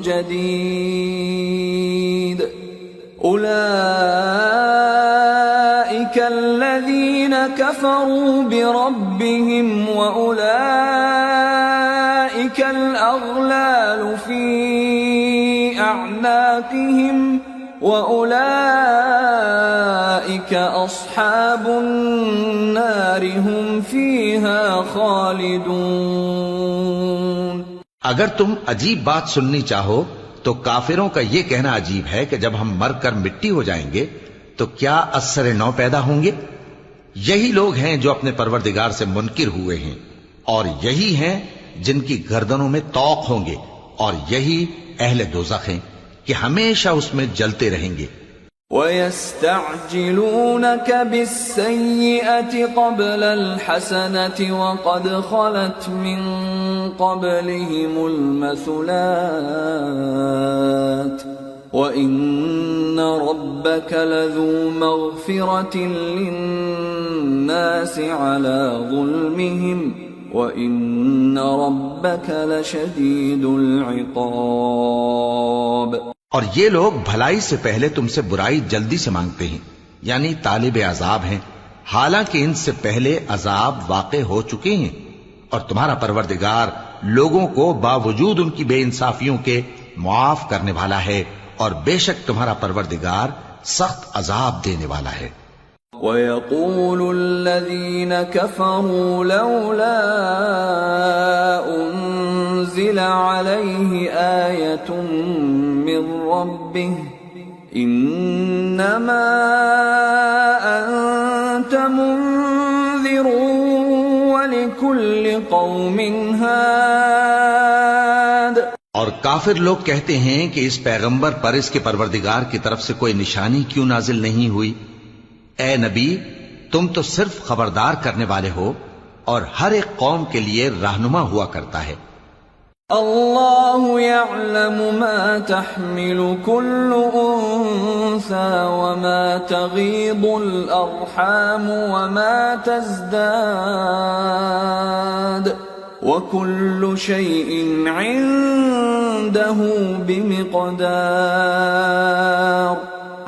جَدِيدٍ أُولَئِكَ الَّذِينَ كَفَرُوا بِرَبِّهِمْ وَأُولَئِكَ الْأَغْلَالُ فِي أَعْنَاقِهِمْ وَأُولَئِكَ أَصْحَابُ النَّارِ هُمْ فِيهَا خَالِدُونَ۔ اگر تم عجیب بات سننی چاہو تو کافروں کا یہ کہنا عجیب ہے کہ جب ہم مر کر مٹی ہو جائیں گے تو کیا از سر نو پیدا ہوں گے؟ یہی لوگ ہیں جو اپنے پروردگار سے منکر ہوئے ہیں، اور یہی ہیں جن کی گردنوں میں طوق ہوں گے، اور یہی اہل دوزخ ہیں کہ ہمیشہ اس میں جلتے رہیں گے۔ وَيَسْتَعْجِلُونَكَ بِالسَّيِّئَةِ قَبْلَ الْحَسَنَةِ وَقَدْ خَلَتْ مِنْ قَبْلِهِمُ الْمَثُلَاتُ وَإِنَّ رَبَّكَ لَذُو مَغْفِرَةٍ لِلنَّاسِ عَلَى ظُلْمِهِمْ وَإِنَّ رَبَّكَ لَشَدِيدُ الْعِقَابِ۔ اور یہ لوگ بھلائی سے پہلے تم سے برائی جلدی سے مانگتے ہیں، یعنی طالب عذاب ہیں، حالانکہ ان سے پہلے عذاب واقع ہو چکے ہیں، اور تمہارا پروردگار لوگوں کو باوجود ان کی بے انصافیوں کے معاف کرنے والا ہے، اور بے شک تمہارا پروردگار سخت عذاب دینے والا ہے۔ وَيَقُولُ الَّذِينَ كَفَرُوا لَوْلَا أُنزِلَ عَلَيْهِ آيَةٌ مِّن رَّبِّهِ إِنَّمَا أَنتَ قوم هاد اور کافر لوگ کہتے ہیں کہ اس پیغمبر پر اس کے پروردگار کی طرف سے کوئی نشانی کیوں نازل نہیں ہوئی؟ اے نبی، تم تو صرف خبردار کرنے والے ہو اور ہر ایک قوم کے لیے رہنما ہوا کرتا ہے۔ اللہ يعلم ما تحمل كل انثى وما تغيض الارحام وما تزداد وكل شيء عنده بمقدار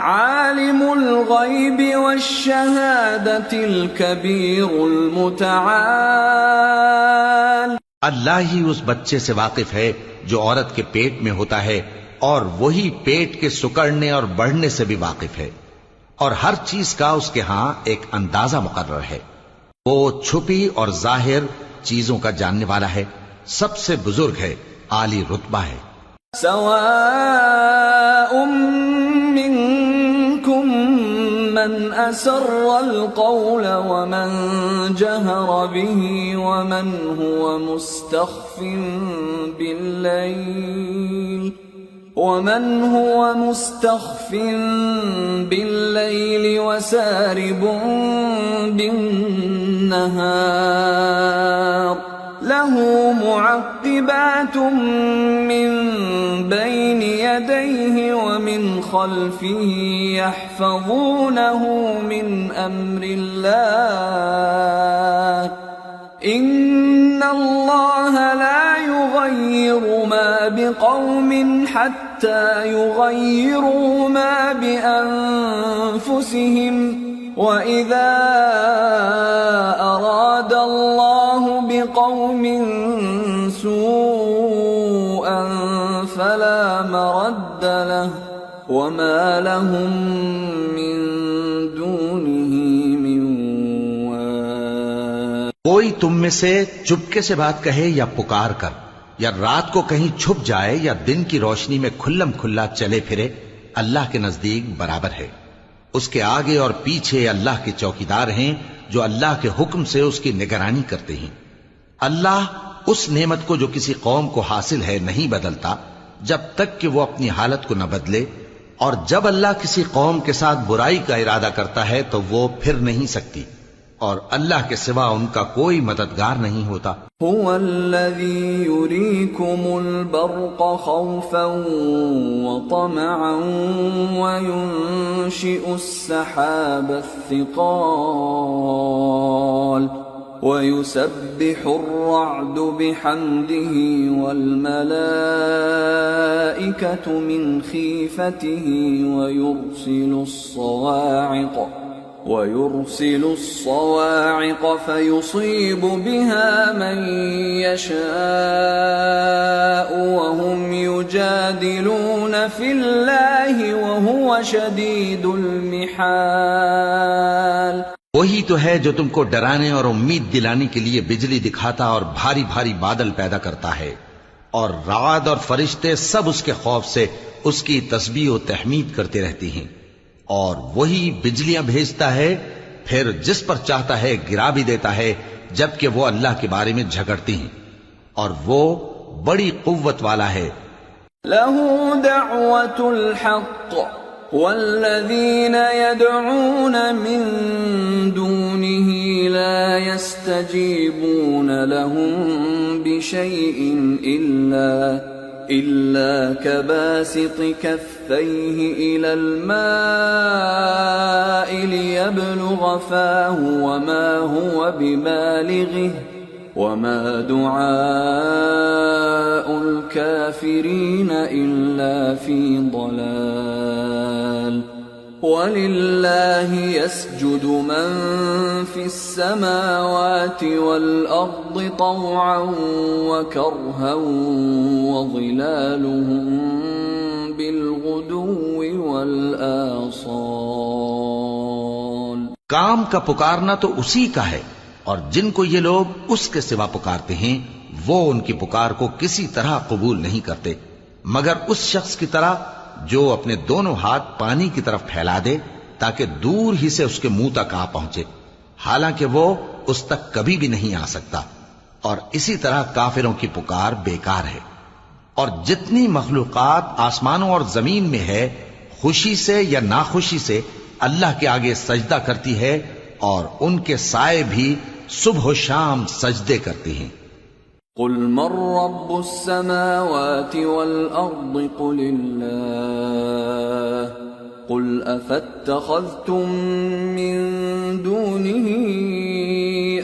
عالم الغيب والشهادة الكبير المتعال۔ اللہ ہی اس بچے سے واقف ہے جو عورت کے پیٹ میں ہوتا ہے، اور وہی پیٹ کے سکڑنے اور بڑھنے سے بھی واقف ہے، اور ہر چیز کا اس کے ہاں ایک اندازہ مقرر ہے۔ وہ چھپی اور ظاہر چیزوں کا جاننے والا ہے، سب سے بزرگ ہے، عالی رتبہ ہے۔ سواء منكم من أسر القول ومن جهر به ومن هو مستخف بالليل وسارب بالنهار له معقبات من بين يديه ومن خلفه يحفظونه من أمر الله إن الله لا يغير ما بقوم حتى يغيروا ما بأنفسهم وَإِذَا أَرَادَ اللَّهُ بِقَوْمٍ سُوءًا فَلَا مَرَدَّ لَهُ وَمَا لَهُم مِّن دُونِهِ مِن وَالٍ۔ کوئی تم میں سے چپکے سے بات کہے یا پکار کر، یا رات کو کہیں چھپ جائے یا دن کی روشنی میں کھلم کھلا چلے پھرے، اللہ کے نزدیک برابر ہے۔ اس کے آگے اور پیچھے اللہ کے چوکیدار ہیں جو اللہ کے حکم سے اس کی نگرانی کرتے ہیں۔ اللہ اس نعمت کو جو کسی قوم کو حاصل ہے نہیں بدلتا جب تک کہ وہ اپنی حالت کو نہ بدلے، اور جب اللہ کسی قوم کے ساتھ برائی کا ارادہ کرتا ہے تو وہ پھر نہیں سکتی، اور اللہ کے سوا ان کا کوئی مددگار نہیں ہوتا۔ هو الذي يريكم البرق خوفا وطمعا وينشئ السحاب الثقال ويسبح الرعد بحمده والملائكة من خيفته ويرسل الصواعق فيصيب بها من يشاء وهم يجادلون في الله وهو شديد المحال۔ وہی تو ہے جو تم کو ڈرانے اور امید دلانے کے لیے بجلی دکھاتا اور بھاری بھاری بادل پیدا کرتا ہے، اور رعد اور فرشتے سب اس کے خوف سے اس کی تسبیح و تحمید کرتے رہتی ہیں، اور وہی بجلیاں بھیجتا ہے، پھر جس پر چاہتا ہے گرا بھی دیتا ہے، جبکہ وہ اللہ کے بارے میں جھگڑتی ہیں، اور وہ بڑی قوت والا ہے۔ لَهُ دَعْوَةُ الْحَقِّ وَالَّذِينَ يَدْعُونَ مِن دُونِهِ لَا يَسْتَجِيبُونَ لَهُم بِشَيْءٍ إِلَّا كَبَاسِطِ كَفَّيْهِ إِلَى الْمَاءِ لِيَبْلُغَ فَاهُ وَمَا هُوَ بِبَالِغِهِ وَمَا دُعَاءُ الْكَافِرِينَ إِلَّا فِي ضَلَالٍ۔ وَلِلَّهِ يَسْجُدُ مَن فِي السَّمَاوَاتِ وَالْأَرْضِ طَوْعًا وَكَرْهًا وَظِلَالُهُم بِالْغُدُوِّ وَالْآصَالِ۔ کام کا پکارنا تو اسی کا ہے، اور جن کو یہ لوگ اس کے سوا پکارتے ہیں وہ ان کی پکار کو کسی طرح قبول نہیں کرتے، مگر اس شخص کی طرح جو اپنے دونوں ہاتھ پانی کی طرف پھیلا دے تاکہ دور ہی سے اس کے منہ تک آ پہنچے، حالانکہ وہ اس تک کبھی بھی نہیں آ سکتا۔ اور اسی طرح کافروں کی پکار بیکار ہے. اور جتنی مخلوقات آسمانوں اور زمین میں ہے خوشی سے یا ناخوشی سے اللہ کے آگے سجدہ کرتی ہے، اور ان کے سائے بھی صبح و شام سجدے کرتے ہیں. قل من رب السماوات والأرض قل الله قل أفاتخذتم من دونه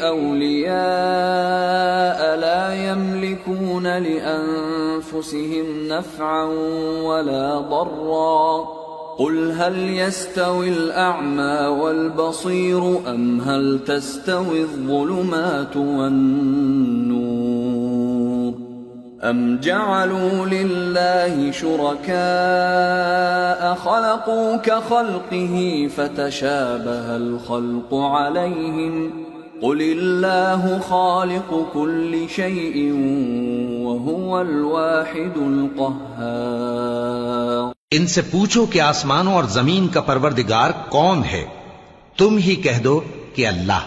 أولياء لا يملكون لأنفسهم نفعا ولا ضرا قل هل يستوي الأعمى والبصير أم هل تستوي الظلمات والنور أم جعلوا لله شركاء خلقوا كخلقه فتشابه الخلق عليهم قل الله خالق كل شيء وهو الواحد القهار. ان سے پوچھو کہ آسمانوں اور زمین کا پروردگار کون ہے؟ تم ہی کہہ دو کہ اللہ.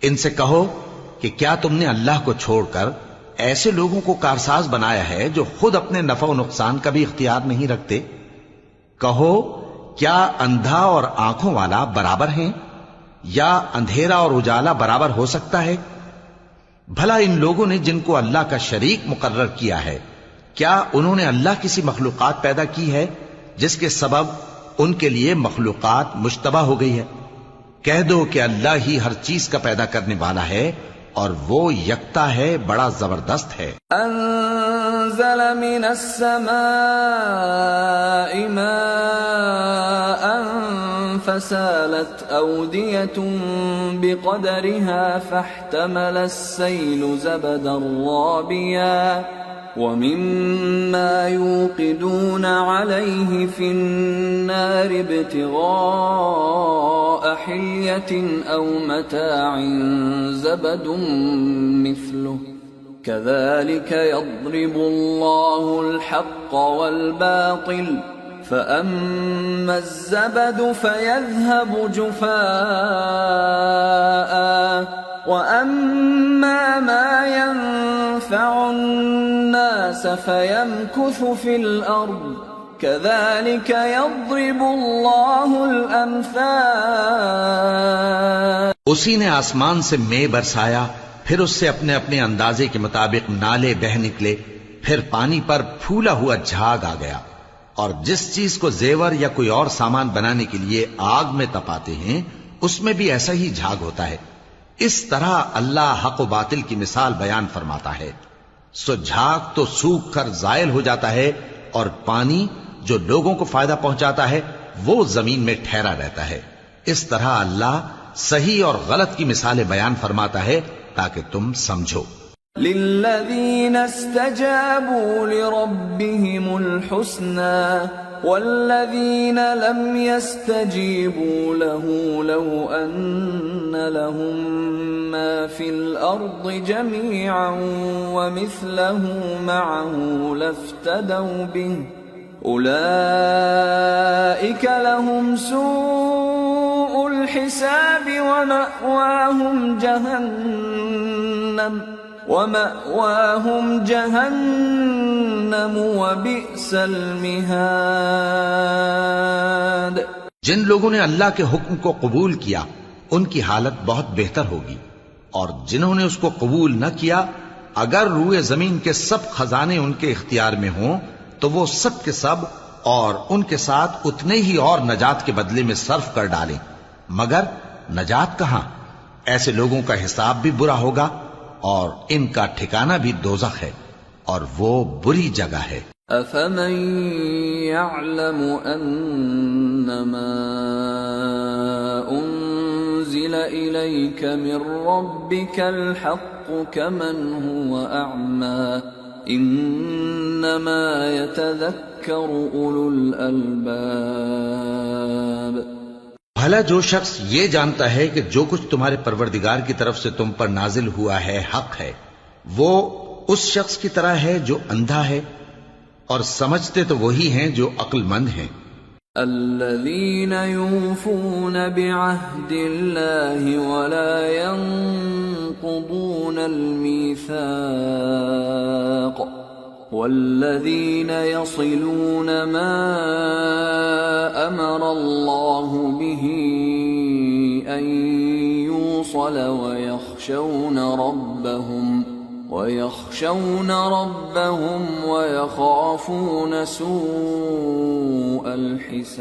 ان سے کہو کہ کیا تم نے اللہ کو چھوڑ کر ایسے لوگوں کو کارساز بنایا ہے جو خود اپنے نفع و نقصان کا بھی اختیار نہیں رکھتے؟ کہو کیا اندھا اور آنکھوں والا برابر ہیں، یا اندھیرا اور اجالا برابر ہو سکتا ہے؟ بھلا ان لوگوں نے جن کو اللہ کا شریک مقرر کیا ہے، کیا انہوں نے اللہ کسی مخلوقات پیدا کی ہے جس کے سبب ان کے لیے مخلوقات مشتبہ ہو گئی ہے؟ کہہ دو کہ اللہ ہی ہر چیز کا پیدا کرنے والا ہے، اور وہ یکتا ہے، بڑا زبردست ہے. انزل من السماء ماء فسالت أودية بقدرها فاحتمل السيل زبدا رابيا ومما يوقدون عليه في النار ابتغاء حلية أو متاع زبد مثله كذلك يضرب الله الحق والباطل فأما الزبد فيذهب جفاء وأما ما ينفع الناس فيمكث في الأرض كذلك يضرب الله الأمثال. اسی نے آسمان سے مے برسایا، پھر اس سے اپنے اپنے اندازے کے مطابق نالے بہہ نکلے، پھر پانی پر پھولا ہوا جھاگ آ گیا. اور جس چیز کو زیور یا کوئی اور سامان بنانے کے لیے آگ میں تپاتے ہیں اس میں بھی ایسا ہی جھاگ ہوتا ہے. اس طرح اللہ حق و باطل کی مثال بیان فرماتا ہے. سو جھاگ تو سوکھ کر زائل ہو جاتا ہے، اور پانی جو لوگوں کو فائدہ پہنچاتا ہے وہ زمین میں ٹھہرا رہتا ہے. اس طرح اللہ صحیح اور غلط کی مثالیں بیان فرماتا ہے تاکہ تم سمجھو. للذين استجابوا لربهم الحسنى والذين لم يستجيبوا له لو أن لهم ما في الأرض جميعا ومثله معه لافتدوا به أولئك لهم سوء الحساب ومأواهم جہنم وبئس المہاد. جن لوگوں نے اللہ کے حکم کو قبول کیا ان کی حالت بہت بہتر ہوگی، اور جنہوں نے اس کو قبول نہ کیا اگر روئے زمین کے سب خزانے ان کے اختیار میں ہوں تو وہ سب کے سب اور ان کے ساتھ اتنے ہی اور نجات کے بدلے میں صرف کر ڈالیں، مگر نجات کہاں؟ ایسے لوگوں کا حساب بھی برا ہوگا اور ان کا ٹھکانہ بھی دوزخ ہے، اور وہ بری جگہ ہے. افمن يعلم انما انزل اليك من ربك الحق كمن هو اعمى انما يتذكر اولو الالباب. بھلا جو شخص یہ جانتا ہے کہ جو کچھ تمہارے پروردگار کی طرف سے تم پر نازل ہوا ہے حق ہے، وہ اس شخص کی طرح ہے جو اندھا ہے، اور سمجھتے تو وہی ہیں جو عقل مند ہیں. الذين يوفون بعهد الله ولا ينقضون ينقضون الميثاق والذين يصلون ما أمر الله به أن يوصل ويخشون ربهم ويخافون سوء الحساب.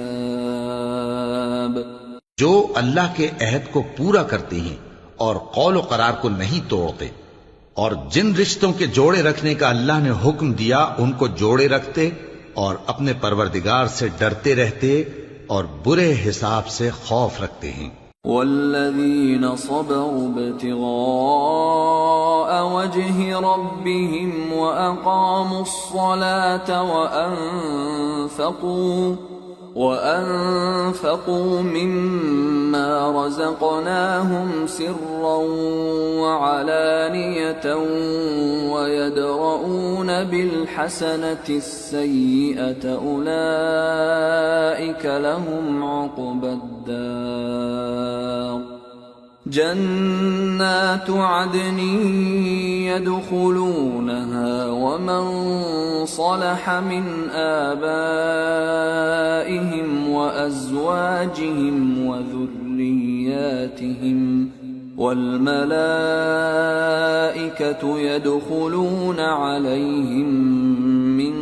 جو اللہ کے عہد کو پورا کرتے ہیں اور قول و قرار کو نہیں توڑتے، اور جن رشتوں کے جوڑے رکھنے کا اللہ نے حکم دیا ان کو جوڑے رکھتے اور اپنے پروردگار سے ڈرتے رہتے اور برے حساب سے خوف رکھتے ہیں. والذین صبروا ابتغاء وجه ربهم وأقاموا الصلاة وأنفقوا مما رزقناهم سرا وعلانية ويدرؤون بالحسنة السيئة أولئك لهم عقبى الدار. جنات عدن يدخلونها ومن صلح من آبائهم وأزواجهم وذرياتهم والملائكة يدخلون عليهم من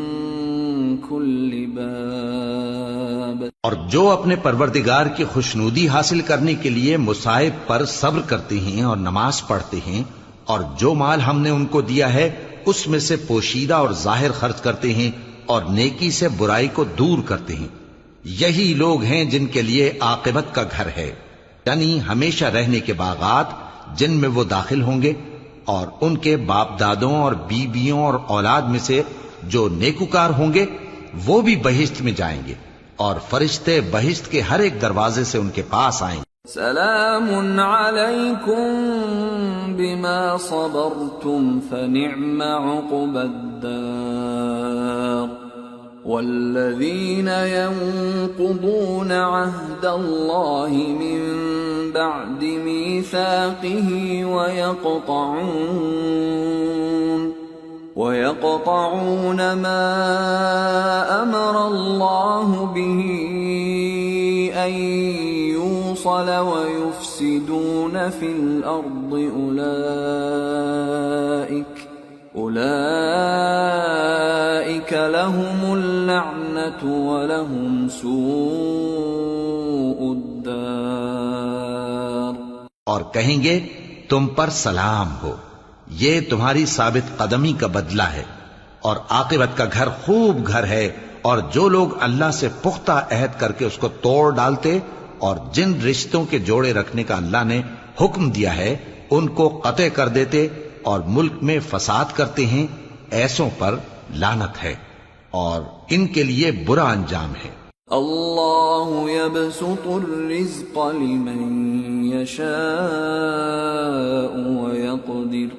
كل باب. اور جو اپنے پروردگار کی خوشنودی حاصل کرنے کے لیے مصائب پر صبر کرتے ہیں اور نماز پڑھتے ہیں، اور جو مال ہم نے ان کو دیا ہے اس میں سے پوشیدہ اور ظاہر خرچ کرتے ہیں اور نیکی سے برائی کو دور کرتے ہیں، یہی لوگ ہیں جن کے لیے عاقبت کا گھر ہے، یعنی ہمیشہ رہنے کے باغات جن میں وہ داخل ہوں گے، اور ان کے باپ دادوں اور بیویوں اور اولاد میں سے جو نیکوکار ہوں گے وہ بھی بہشت میں جائیں گے، اور فرشتے بہشت کے ہر ایک دروازے سے ان کے پاس آئیں گے. سلام علیکم بما صبرتم فنعم عقبى الدار. والذین ينقضون عهد الله من بعد ميثاقه ويقطعون ما أمر الله به أن يوصل ويفسدون في الأرض أولئك لهم اللعنة ولهم سوء الدار. اور کہیں گے تم پر سلام ہو، یہ تمہاری ثابت قدمی کا بدلہ ہے، اور عاقبت کا گھر خوب گھر ہے. اور جو لوگ اللہ سے پختہ عہد کر کے اس کو توڑ ڈالتے اور جن رشتوں کے جوڑے رکھنے کا اللہ نے حکم دیا ہے ان کو قطع کر دیتے اور ملک میں فساد کرتے ہیں، ایسوں پر لعنت ہے اور ان کے لیے برا انجام ہے. اللہ يبسط الرزق لمن يشاء ويقدر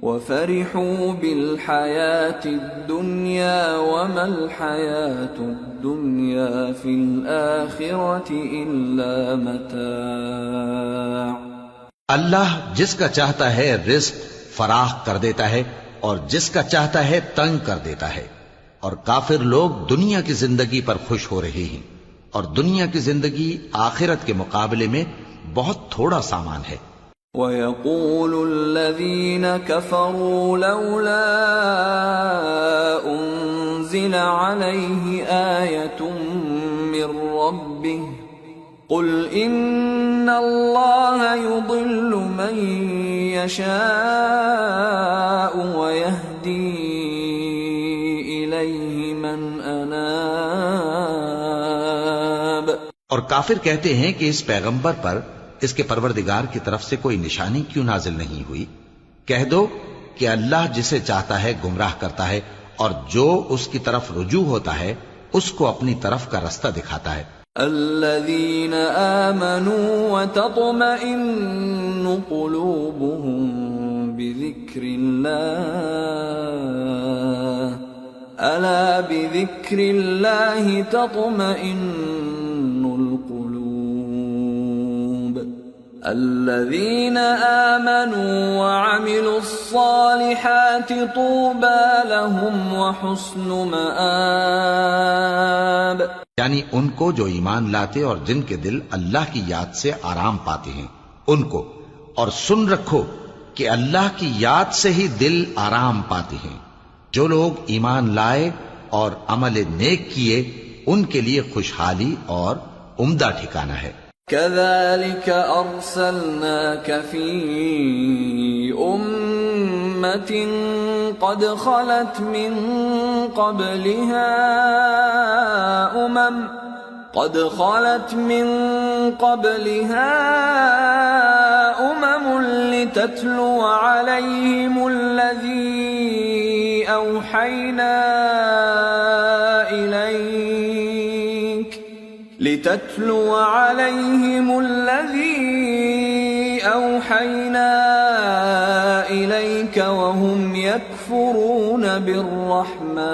وفرحوا بالحياة الدنيا وما الحياة الدنيا في الآخرة إلا متاع. اللہ جس کا چاہتا ہے رزق فراخ کر دیتا ہے اور جس کا چاہتا ہے تنگ کر دیتا ہے، اور کافر لوگ دنیا کی زندگی پر خوش ہو رہے ہیں، اور دنیا کی زندگی آخرت کے مقابلے میں بہت تھوڑا سامان ہے. وَيَقُولُ الَّذِينَ كَفَرُوا لَوْلَا أُنزِلَ عَلَيْهِ آيَةٌ مِّن رَّبِّهِ قُلْ إِنَّ اللَّهَ يُضِلُّ مَن يَشَاءُ وَيَهْدِي إِلَيْهِ مَنْ أَنَابَ. اور کافر کہتے ہیں کہ اس پیغمبر پر اس کے پروردگار کی طرف سے کوئی نشانی کیوں نازل نہیں ہوئی؟ کہہ دو کہ اللہ جسے چاہتا ہے گمراہ کرتا ہے، اور جو اس کی طرف رجوع ہوتا ہے اس کو اپنی طرف کا رستہ دکھاتا ہے. الذين آمنوا وتطمئن قلوبهم بذكر الله ألا بذكر الله تطمئن القلوب الذين آمنوا وعملوا الصالحات طوبى لهم وحسن مآب. یعنی ان کو جو ایمان لاتے اور جن کے دل اللہ کی یاد سے آرام پاتے ہیں ان کو، اور سن رکھو کہ اللہ کی یاد سے ہی دل آرام پاتے ہیں. جو لوگ ایمان لائے اور عمل نیک کیے ان کے لیے خوشحالی اور عمدہ ٹھکانہ ہے. كذلك أرسلناك في أمة قد خلت من قبلها أمم لتتلو عليهم الذي أوحينا إليك وهم يكفرون بالرحمن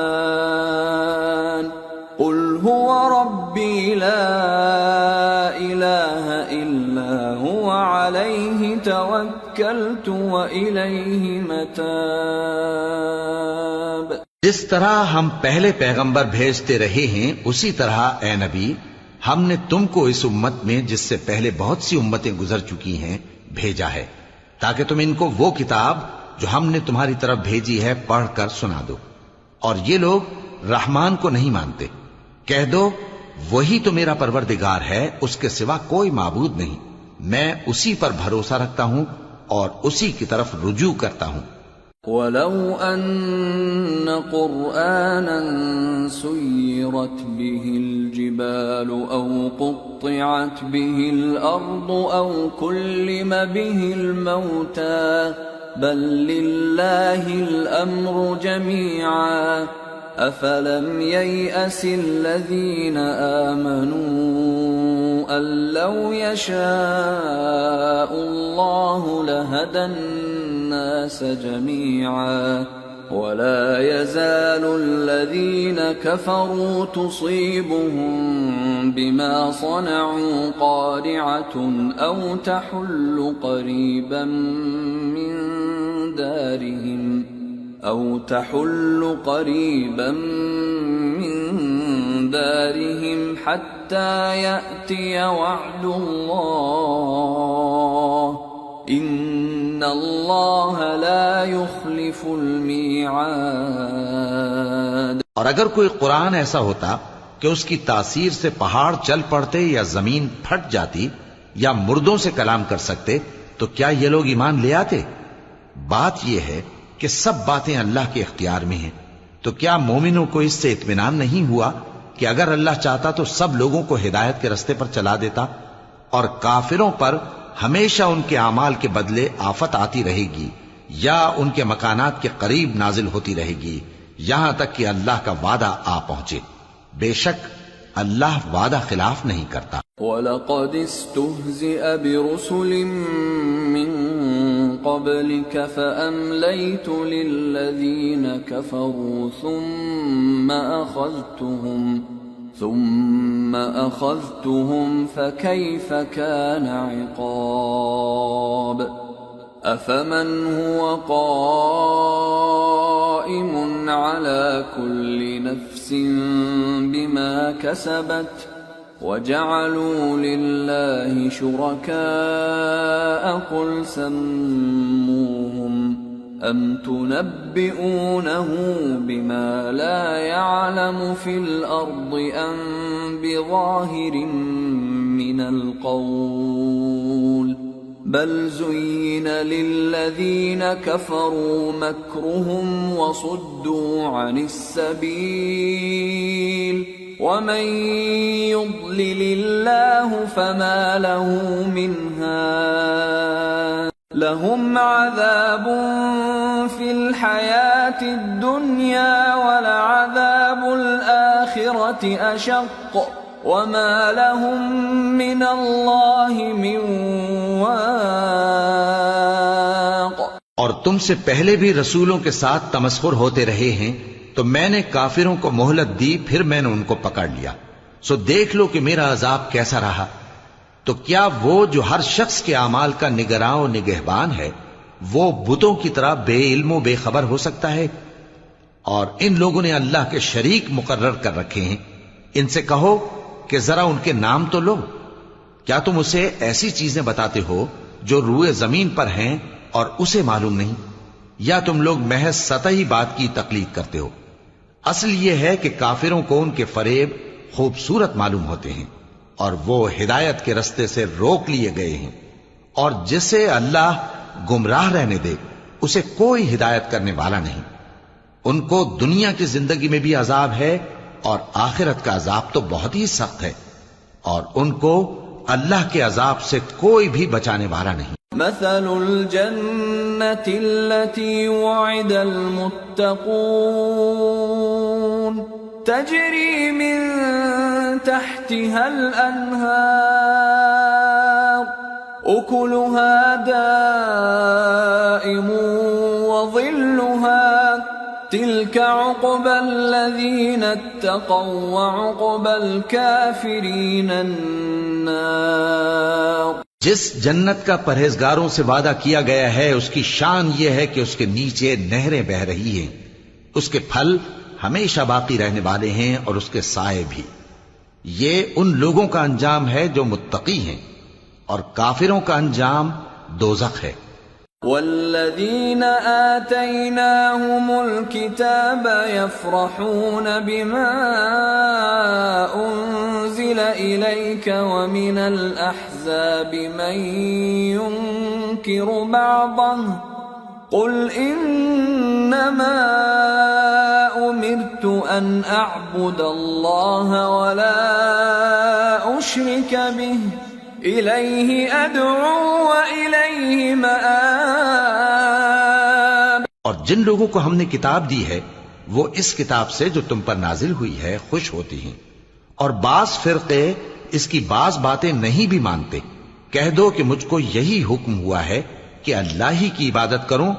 قل هو ربي لا إله إلا هو عليه توكلت وإليه متاب. جس طرح ہم پہلے پیغمبر بھیجتے رہے ہیں اسی طرح اے نبی ہم نے تم کو اس امت میں جس سے پہلے بہت سی امتیں گزر چکی ہیں بھیجا ہے تاکہ تم ان کو وہ کتاب جو ہم نے تمہاری طرف بھیجی ہے پڑھ کر سنا دو. اور یہ لوگ رحمان کو نہیں مانتے. کہہ دو وہی تو میرا پروردگار ہے، اس کے سوا کوئی معبود نہیں، میں اسی پر بھروسہ رکھتا ہوں اور اسی کی طرف رجوع کرتا ہوں. وَلَوْ أَنَّ قُرْآنًا سُيِّرَتْ بِهِ الْجِبَالُ أَوْ قُطِّعَتْ بِهِ الْأَرْضُ أَوْ كُلِّمَ بِهِ الْمَوْتَى بَل لِّلَّهِ الْأَمْرُ جَمِيعًا أَفَلَمْ يَيْأَسِ الَّذِينَ آمَنُوا أَن لَّوْ يَشَاءُ اللَّهُ لَهَدَى النَّاسَ جَمِيعًا وَلَا يَزَالُ الَّذِينَ كَفَرُوا تُصِيبُهُم بِمَا صَنَعُوا قَارِعَةٌ أَوْ تَحُلُّ قَرِيبًا من دارهم حتى يأتي وعد الله إن الله لا يخلف الميعاد. اور اگر کوئی قرآن ایسا ہوتا کہ اس کی تاثیر سے پہاڑ چل پڑتے یا زمین پھٹ جاتی یا مردوں سے کلام کر سکتے تو کیا یہ لوگ ایمان لے آتے؟ بات یہ ہے کہ سب باتیں اللہ کے اختیار میں ہیں. تو کیا مومنوں کو اس سے اطمینان نہیں ہوا کہ اگر اللہ چاہتا تو سب لوگوں کو ہدایت کے رستے پر چلا دیتا؟ اور کافروں پر ہمیشہ ان کے اعمال کے بدلے آفت آتی رہے گی یا ان کے مکانات کے قریب نازل ہوتی رہے گی یہاں تک کہ اللہ کا وعدہ آ پہنچے. بے شک اللہ وعدہ خلاف نہیں کرتا. وَلَقَدِ اسْتُهْزِئَ بِرُسُلٍ مِّن قَبْلِكَ فَأَمْلَيْتُ لِلَّذِينَ كَفَرُوا ثُمَّ أَخَذْتُهُمْ فَكَيْفَ كَانَ عِقَابِ. أَفَمَنْ هُوَ قَائِمٌ عَلَى كُلِّ نَفْسٍ بِمَا كَسَبَتْ وَجَعَلُوا لِلَّهِ شُرَكَاءَ قُلْ سَمُّوهُمْ أَمْ تُنَبِّئُونَهُ بِمَا لَا يَعْلَمُ فِي الْأَرْضِ أَمْ بِظَاهِرٍ مِّنَ الْقَوْلِ بَلْ زُيِّنَ لِلَّذِينَ كَفَرُوا مَكْرُهُمْ وَصُدُّوا عَنِ السَّبِيلِ وَمَن يُضْلِلِ اللَّهُ فَمَا لَهُ مِنْ هَادٍ لَهُمْ عَذَابٌ فِي الْحَيَاةِ الدُّنْيَا وَلَعَذَابُ الْآخِرَةِ أَشَقُّ وَمَا لَهُم مِّنَ اللَّهِ مِن وَاقٍ. اور تم سے پہلے بھی رسولوں کے ساتھ تمسخر ہوتے رہے ہیں تو میں نے کافروں کو مہلت دی، پھر میں نے ان کو پکڑ لیا. سو دیکھ لو کہ میرا عذاب کیسا رہا. تو کیا وہ جو ہر شخص کے اعمال کا نگراں و نگہبان ہے وہ بتوں کی طرح بے علم و بے خبر ہو سکتا ہے؟ اور ان لوگوں نے اللہ کے شریک مقرر کر رکھے ہیں. ان سے کہو کہ ذرا ان کے نام تو لو. کیا تم اسے ایسی چیزیں بتاتے ہو جو روئے زمین پر ہیں اور اسے معلوم نہیں؟ یا تم لوگ محض سطحی بات کی تقلید کرتے ہو؟ اصل یہ ہے کہ کافروں کو ان کے فریب خوبصورت معلوم ہوتے ہیں اور وہ ہدایت کے رستے سے روک لیے گئے ہیں، اور جسے اللہ گمراہ رہنے دے اسے کوئی ہدایت کرنے والا نہیں. ان کو دنیا کی زندگی میں بھی عذاب ہے اور آخرت کا عذاب تو بہت ہی سخت ہے، اور ان کو اللہ کے عذاب سے کوئی بھی بچانے والا نہیں. مثل الجنة التي وعد المتقون تجري من تحتها الأنهار أكلها دائم وظلها تلك عقبى الذين اتقوا وعقبى الكافرين النار. جس جنت کا پرہیزگاروں سے وعدہ کیا گیا ہے اس کی شان یہ ہے کہ اس کے نیچے نہریں بہ رہی ہیں، اس کے پھل ہمیشہ باقی رہنے والے ہیں اور اس کے سائے بھی. یہ ان لوگوں کا انجام ہے جو متقی ہیں، اور کافروں کا انجام دوزخ ہے. والذين آتيناهم الكتاب يفرحون بما أنزل إليك ومن الأحزاب من ينكر بعضه قل إنما أمرت أن أعبد الله ولا أشرك به إليه أدعو وإليه مآب. اور جن لوگوں کو ہم نے کتاب دی ہے وہ اس کتاب سے جو تم پر نازل ہوئی ہے خوش ہوتی ہیں، اور بعض فرقے اس کی بعض باتیں نہیں بھی مانتے. کہہ دو کہ مجھ کو یہی حکم ہوا ہے کہ اللہ ہی کی عبادت کروں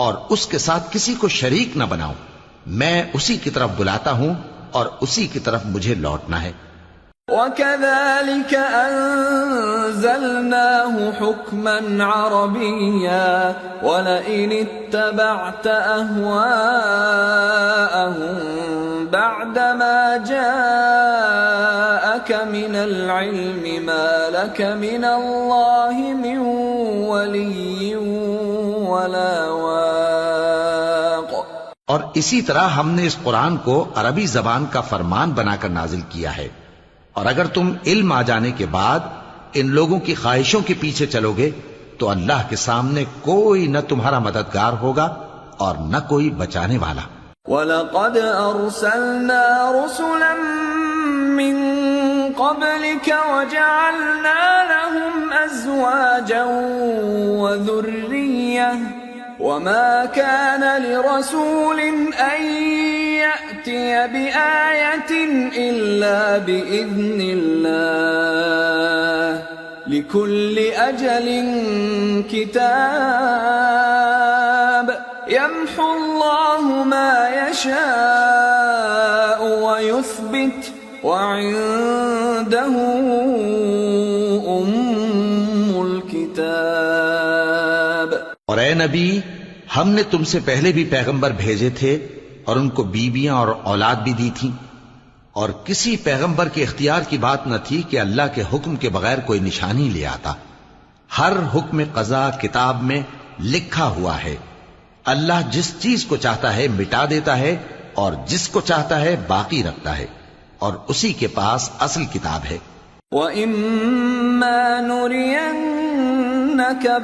اور اس کے ساتھ کسی کو شریک نہ بناؤں. میں اسی کی طرف بلاتا ہوں اور اسی کی طرف مجھے لوٹنا ہے. وَكَذَلِكَ أَنزَلْنَاهُ حُكْمًا عَرَبِيًّا وَلَئِنِ اتَّبَعْتَ أَهْوَاءَهُمْ بَعْدَمَا جَاءَكَ مِنَ الْعِلْمِ مَا لَكَ مِنَ اللَّهِ مِنْ وَلِيٍّ وَلَا وَاقٍ. اور اسی طرح ہم نے اس قرآن کو عربی زبان کا فرمان بنا کر نازل کیا ہے، اور اگر تم علم آ جانے کے بعد ان لوگوں کی خواہشوں کے پیچھے چلو گے تو اللہ کے سامنے کوئی نہ تمہارا مددگار ہوگا اور نہ کوئی بچانے والا. وَلَقَدْ أَرْسَلْنَا رُسُلًا مِّن قَبْلِكَ وَجَعَلْنَا لَهُمْ أَزْوَاجًا وَذُرِّيَّةً وَمَا كَانَ لِرَسُولٍ أَن يَأْتِيَ بِآيَةٍ إِلَّا بِإِذْنِ اللَّهِ لِكُلِّ أَجَلٍ كِتَابٌ يَمْحُو اللَّهُ مَا يَشَاءُ وَيُثْبِتُ وَعِندَهُ أُمُّ الْكِتَابِ. اور اے نبی، ہم نے تم سے پہلے بھی پیغمبر بھیجے تھے اور ان کو بیویاں اور اولاد بھی دی تھی، اور کسی پیغمبر کے اختیار کی بات نہ تھی کہ اللہ کے حکم کے بغیر کوئی نشانی لے آتا. ہر حکم قضا کتاب میں لکھا ہوا ہے. اللہ جس چیز کو چاہتا ہے مٹا دیتا ہے اور جس کو چاہتا ہے باقی رکھتا ہے، اور اسی کے پاس اصل کتاب ہے. وَإِمَّا نُرِيَنَّكَ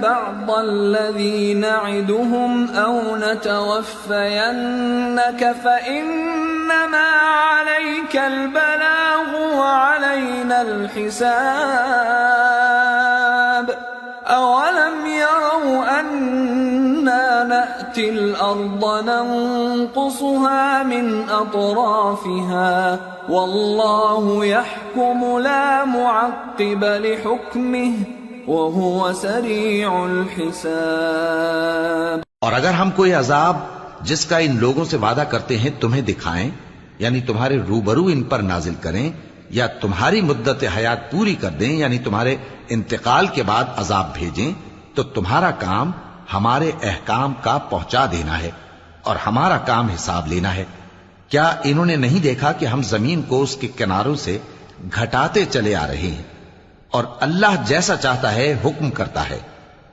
بَعْضَ الَّذِي نَعِدُهُمْ أَوْ نَتَوَفَّيَنَّكَ فَإِنَّمَا عَلَيْكَ الْبَلَاغُ وَعَلَيْنَا الْحِسَابُ. أَوَلَمْ يَرَوْا أَنَّا نَأْتِي الْأَرْضَ نَنقُصُهَا مِنْ أَطْرَافِهَا وَاللَّهُ يَحْكُمُ لَا مُعَقِّبَ لِحُكْمِهِ وَهُوَ سَرِيعُ الْحِسَابِ. اور اگر ہم کوئی عذاب جس کا ان لوگوں سے وعدہ کرتے ہیں تمہیں دکھائیں، یعنی تمہارے روبرو ان پر نازل کریں، یا تمہاری مدت حیات پوری کر دیں، یعنی تمہارے انتقال کے بعد عذاب بھیجیں، تو تمہارا کام ہمارے احکام کا پہنچا دینا ہے اور ہمارا کام حساب لینا ہے۔ کیا انہوں نے نہیں دیکھا کہ ہم زمین کو اس کے کناروں سے گھٹاتے چلے آ رہے ہیں، اور اللہ جیسا چاہتا ہے حکم کرتا ہے،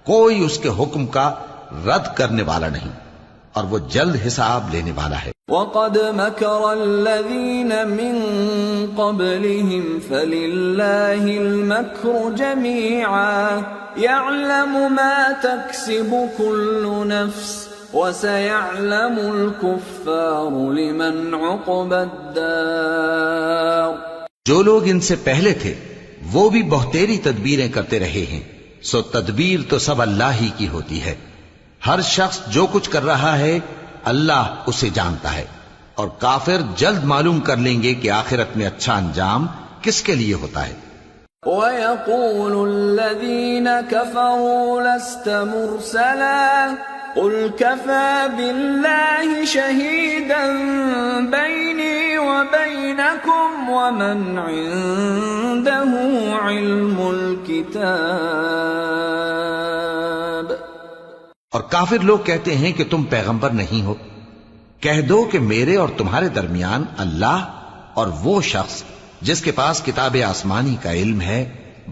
کوئی اس کے حکم کا رد کرنے والا نہیں، اور وہ جلد حساب لینے والا ہے۔ وَقَدْ مَكَرَ الَّذِينَ مِن قَبْلِهِمْ فَلِلَّهِ الْمَكْرُ جَمِيعًا يَعْلَمُ مَا تَكْسِبُ كُلُّ نَفْسٍ وَسَيَعْلَمُ الْكُفَّارُ لِمَنْ عُقْبَى الدَّارِ۔ جو لوگ ان سے پہلے تھے وہ بھی بہتیری تدبیریں کرتے رہے ہیں، سو تدبیر تو سب اللہ ہی کی ہوتی ہے۔ ہر شخص جو کچھ کر رہا ہے اللہ اسے جانتا ہے، اور کافر جلد معلوم کر لیں گے کہ آخرت میں اچھا انجام کس کے لیے ہوتا ہے۔ وَيَقُولُ الَّذِينَ كَفَرُوا لَسْتَ مُرْسَلًا قُلْ كَفَى بِاللَّهِ شَهِيدًا بَيْنِي وَبَيْنَكُمْ وَمَنْ عِندَهُ عِلْمُ الْكِتَابِ۔ اور کافر لوگ کہتے ہیں کہ تم پیغمبر نہیں ہو، کہہ دو کہ میرے اور تمہارے درمیان اللہ اور وہ شخص جس کے پاس کتاب آسمانی کا علم ہے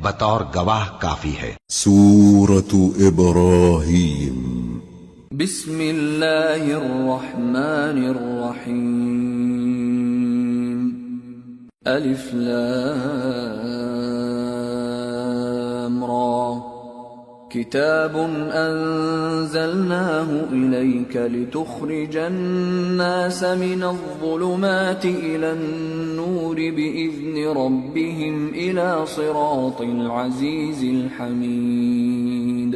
بطور گواہ کافی ہے۔ سورة ابراہیم۔ بسم اللہ الرحمن الرحیم۔ الف لام را کتاب انزلناه الیک لتخرج الناس من الظلمات الى النور باذن ربهم الى صراط العزیز الحمید۔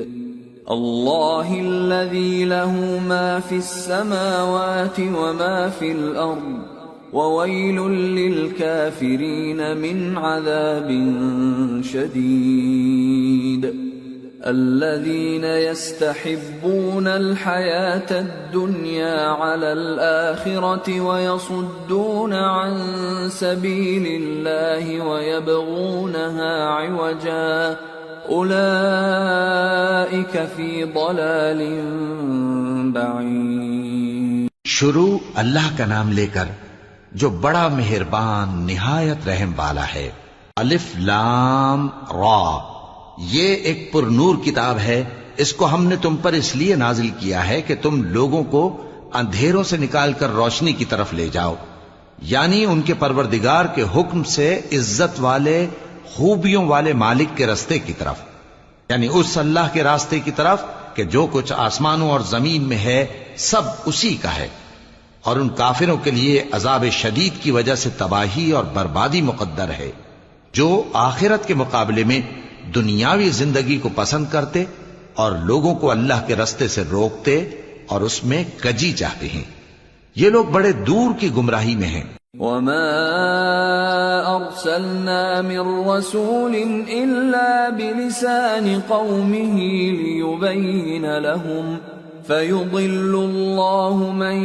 اللہ الذی له ما فی السماوات وما فی الارض وویل للکافرین من عذاب شدید۔ الذین یستحبون الحیاة الدنیا علی الآخرة ویصدون عن سبیل اللہ ویبغونها عوجا اولئک فی ضلال بعید۔ شروع اللہ کا نام لے کر جو بڑا مہربان نہایت رحم والا ہے۔ الف لام را، یہ ایک پر نور کتاب ہے، اس کو ہم نے تم پر اس لیے نازل کیا ہے کہ تم لوگوں کو اندھیروں سے نکال کر روشنی کی طرف لے جاؤ، یعنی ان کے پروردگار کے حکم سے عزت والے خوبیوں والے مالک کے راستے کی طرف، یعنی اس اللہ کے راستے کی طرف کہ جو کچھ آسمانوں اور زمین میں ہے سب اسی کا ہے، اور ان کافروں کے لیے عذاب شدید کی وجہ سے تباہی اور بربادی مقدر ہے، جو آخرت کے مقابلے میں دنیاوی زندگی کو پسند کرتے اور لوگوں کو اللہ کے راستے سے روکتے اور اس میں کجی چاہتے ہیں، یہ لوگ بڑے دور کی گمراہی میں ہیں۔ وما ارسلنا من رسول الا بلسان قومه ليبين لهم فيضل الله من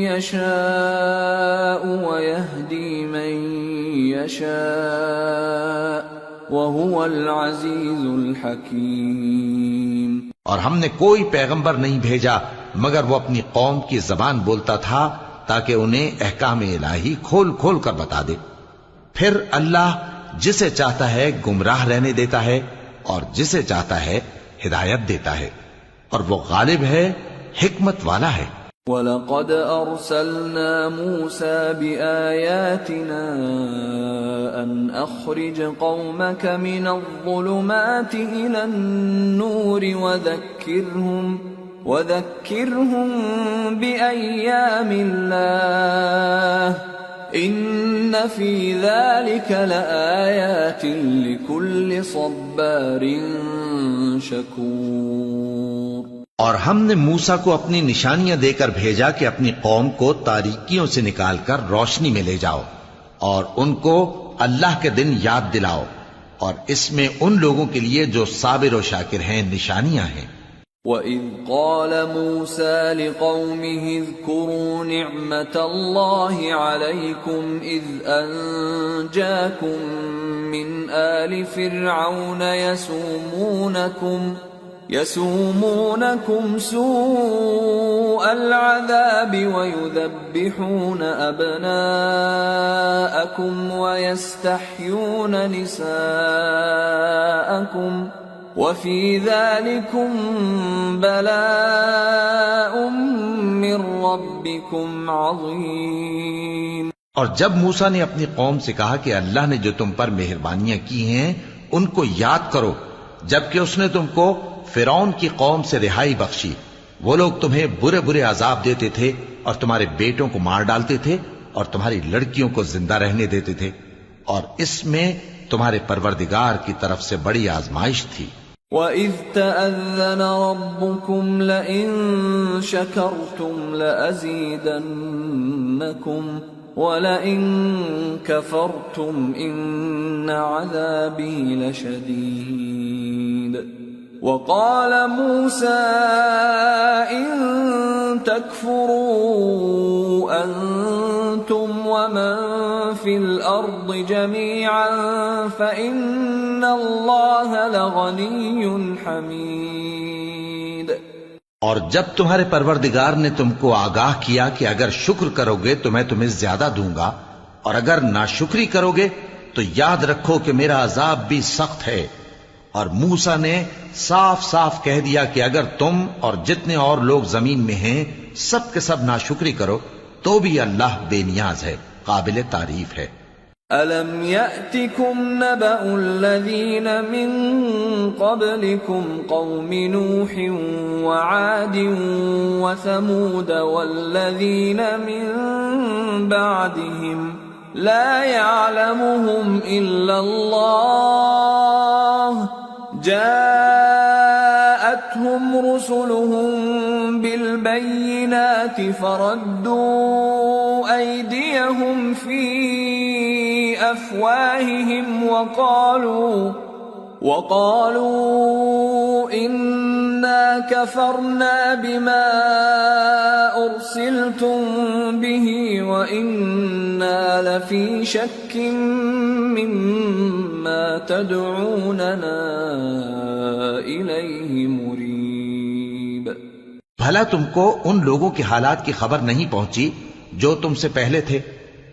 يشاء ويهدي من يشاء وَهُوَ الْعَزِيزُ الْحَكِيمُ۔ اور ہم نے کوئی پیغمبر نہیں بھیجا مگر وہ اپنی قوم کی زبان بولتا تھا تاکہ انہیں احکام الہی کھول کھول کر بتا دے، پھر اللہ جسے چاہتا ہے گمراہ رہنے دیتا ہے اور جسے چاہتا ہے ہدایت دیتا ہے، اور وہ غالب ہے، حکمت والا ہے۔ وَلَقَدْ أَرْسَلْنَا مُوسَى بِآيَاتِنَا أَنْ أَخْرِجْ قَوْمَكَ مِنَ الظُّلُمَاتِ إِلَى النُّورِ وَذَكِّرْهُمْ بِأَيَّامِ اللَّهِ إِنَّ فِي ذَلِكَ لَآيَاتٍ لِكُلِّ صَبَّارٍ شَكُورٍ۔ اور ہم نے موسیٰ کو اپنی نشانیاں دے کر بھیجا کہ اپنی قوم کو تاریکیوں سے نکال کر روشنی میں لے جاؤ، اور ان کو اللہ کے دن یاد دلاؤ، اور اس میں ان لوگوں کے لیے جو صابر و شاکر ہیں نشانیاں ہیں۔ وَإِذْ قَالَ مُوسَى لِقَوْمِهِ اذْكُرُوا نِعْمَةَ اللَّهِ عَلَيْكُمْ إِذْ أَنْجَاكُمْ مِنْ آلِ فِرْعَوْنَ يَسُومُونَكُمْ سُوءَ الْعَذَابِ وَيُذَبِّحُونَ أَبْنَاءَكُمْ وَيَسْتَحْيُونَ نِسَاءَكُمْ وَفِي ذَلِكُمْ بَلَاءٌ مِّن رَّبِّكُمْ عَظِيمٌ۔ اور جب موسیٰ نے اپنی قوم سے کہا کہ اللہ نے جو تم پر مہربانیاں کی ہیں ان کو یاد کرو، جبکہ اس نے تم کو فرعون کی قوم سے رہائی بخشی، وہ لوگ تمہیں برے برے عذاب دیتے تھے اور تمہارے بیٹوں کو مار ڈالتے تھے اور تمہاری لڑکیوں کو زندہ رہنے دیتے تھے، اور اس میں تمہارے پروردگار کی طرف سے بڑی آزمائش تھی۔ وَإِذْ تَأَذَّنَ رَبُّكُمْ لَئِن شَكَرْتُمْ لَأَزِيدَنَّكُمْ وَلَئِن كَفَرْتُمْ إِنَّ عَذَابِي لَشَدِيدٌ۔ وَقَالَ مُوسَىٰ إِن تَكْفُرُوا أَنتُمْ وَمَن فِي الْأَرْضِ جَمِيعًا فَإِنَّ اللَّهَ لَغَنِيٌّ حَمِيدٌ۔ اور جب تمہارے پروردگار نے تم کو آگاہ کیا کہ اگر شکر کرو گے تو میں تمہیں زیادہ دوں گا، اور اگر ناشکری کرو گے تو یاد رکھو کہ میرا عذاب بھی سخت ہے۔ اور موسیٰ نے صاف صاف کہہ دیا کہ اگر تم اور جتنے اور لوگ زمین میں ہیں سب کے سب ناشکری کرو تو بھی اللہ بے نیاز ہے، قابل تعریف ہے۔ أَلَمْ يَأْتِكُمْ نَبَأُ الَّذِينَ مِنْ قَبْلِكُمْ قَوْمِ نُوحٍ وَعَادٍ وَثَمُودَ وَالَّذِينَ مِنْ بَعْدِهِمْ لَا يَعْلَمُهُمْ إِلَّا اللَّهُ جَاءَتْهُمْ رُسُلُهُم بِالْبَيِّنَاتِ فَرَدُّوا أَيْدِيَهُمْ فِي أَفْوَاهِهِمْ وَقَالُوا إِنَّا كَفَرْنَا بِمَا أُرْسِلْتُمْ بِهِ وَإِنَّا لَفِي شَكٍّ مِّمَّا تَدْعُونَنَا إِلَيْهِ مُرِيبٍ۔ بھلا تم کو ان لوگوں کے حالات کی خبر نہیں پہنچی جو تم سے پہلے تھے،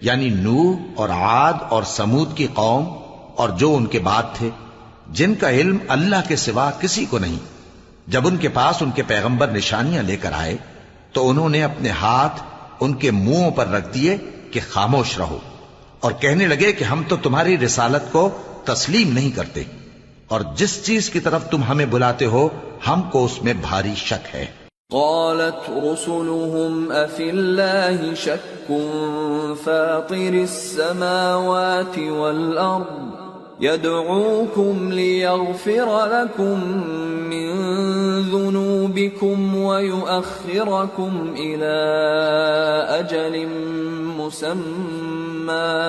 یعنی نوح اور عاد اور سمود کی قوم اور جو ان کے بعد تھے، جن کا علم اللہ کے سوا کسی کو نہیں۔ جب ان کے پاس ان کے پیغمبر نشانیاں لے کر آئے تو انہوں نے اپنے ہاتھ ان کے منہوں پر رکھ دیے کہ خاموش رہو، اور کہنے لگے کہ ہم تو تمہاری رسالت کو تسلیم نہیں کرتے، اور جس چیز کی طرف تم ہمیں بلاتے ہو ہم کو اس میں بھاری شک ہے۔ قالت رسلهم أفي الله شك فاطر السماوات والأرض يدعوكم ليغفر لكم من ذنوبكم ويؤخركم إلى أجل مسمى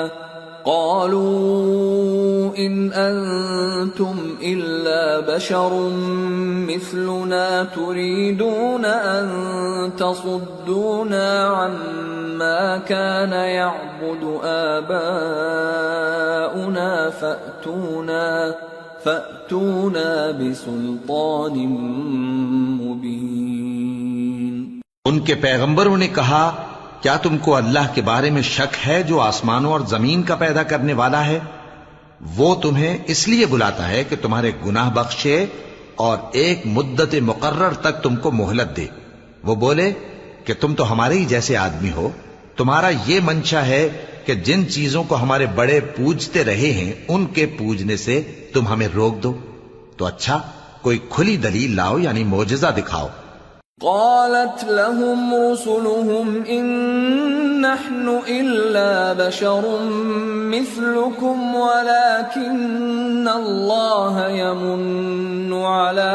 قالوا إن أنتم إلا بشر مثلنا تريدون أن تصدونا عما كان يعبد آباؤنا فأتونا بسلطان مبين۔ ان کے پیغمبروں نے کہا کیا تم کو اللہ کے بارے میں شک ہے جو آسمانوں اور زمین کا پیدا کرنے والا ہے؟ وہ تمہیں اس لیے بلاتا ہے کہ تمہارے گناہ بخشے اور ایک مدت مقرر تک تم کو مہلت دے۔ وہ بولے کہ تم تو ہمارے ہی جیسے آدمی ہو، تمہارا یہ منشا ہے کہ جن چیزوں کو ہمارے بڑے پوجتے رہے ہیں ان کے پوجنے سے تم ہمیں روک دو، تو اچھا کوئی کھلی دلیل لاؤ، یعنی معجزہ دکھاؤ۔ قالت لهم رسلهم إن نحن إلا بشر مثلكم ولكن الله يمن على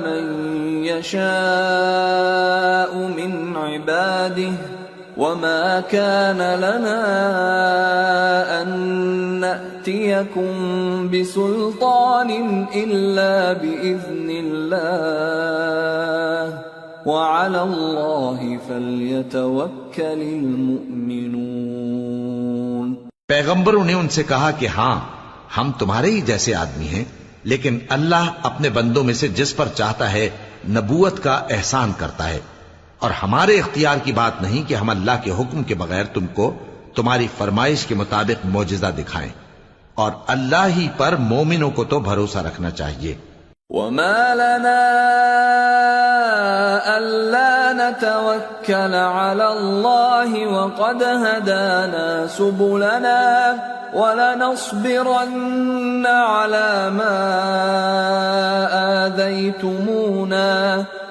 من يشاء من عباده وما كان لنا أن نأتيكم بسلطان إلا بإذن الله وعلى الله فليتوكل المؤمنون۔ پیغمبروں نے ان سے کہا کہ ہاں ہم تمہارے ہی جیسے آدمی ہیں، لیکن اللہ اپنے بندوں میں سے جس پر چاہتا ہے نبوت کا احسان کرتا ہے، اور ہمارے اختیار کی بات نہیں کہ ہم اللہ کے حکم کے بغیر تم کو تمہاری فرمائش کے مطابق معجزہ دکھائیں، اور اللہ ہی پر مومنوں کو تو بھروسہ رکھنا چاہیے۔ وما لنا ألا نتوكل على الله وقد هدانا سبلنا ولنصبرن على ما آذيتمونا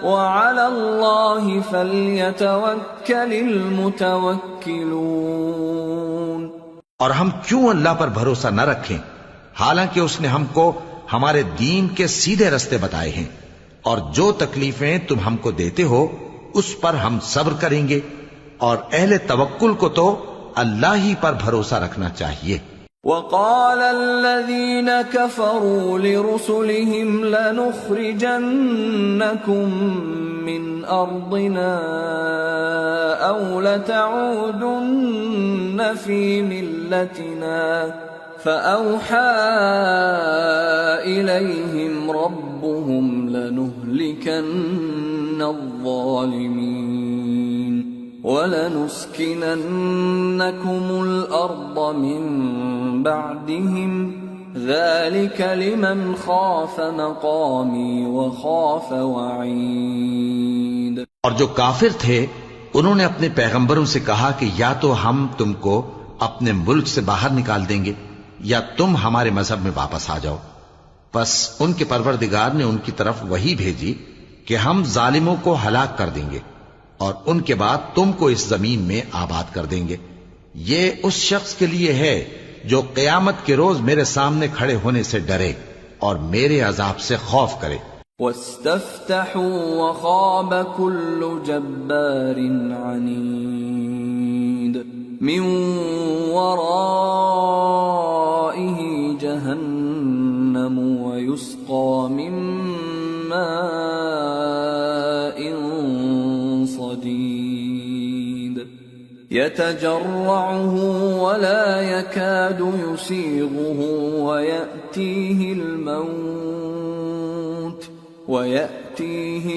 وعلى الله فليتوكل المتوكلون۔ اور ہم کیوں اللہ پر بھروسہ نہ رکھیں حالانکہ اس نے ہم کو ہمارے دین کے سیدھے رستے بتائے ہیں، اور جو تکلیفیں تم ہم کو دیتے ہو اس پر ہم صبر کریں گے، اور اہل توکل کو تو اللہ ہی پر بھروسہ رکھنا چاہیے۔ وقال الذين كفروا لرسلهم لنخرجنكم من أرضنا أو لتعودن في ملتنا فأوحى إليهم ربهم لنهلكن الظالمين وَلَنُسْكِنَنَّكُمُ الْأَرْضَ مِنْ بَعْدِهِمْ ذَلِكَ لِمَنْ خَافَ مَقَامِي وَخَافَ وَعِيدِ۔ اور جو کافر تھے انہوں نے اپنے پیغمبروں سے کہا کہ یا تو ہم تم کو اپنے ملک سے باہر نکال دیں گے یا تم ہمارے مذہب میں واپس آ جاؤ۔ بس ان کے پروردگار نے ان کی طرف وحی بھیجی کہ ہم ظالموں کو ہلاک کر دیں گے اور ان کے بعد تم کو اس زمین میں آباد کر دیں گے۔ یہ اس شخص کے لیے ہے جو قیامت کے روز میرے سامنے کھڑے ہونے سے ڈرے اور میرے عذاب سے خوف کرے۔ وَاسْتَفْتَحُوا وَخَابَ كُلُّ جَبَّارٍ عَنِيدٍ مِّن وَرَائِهِ جَهَنَّمُ وَيُسْقَى مِن مَّاءٍ صديد يتجرعه ولا يكاد يسيغه ويأتيه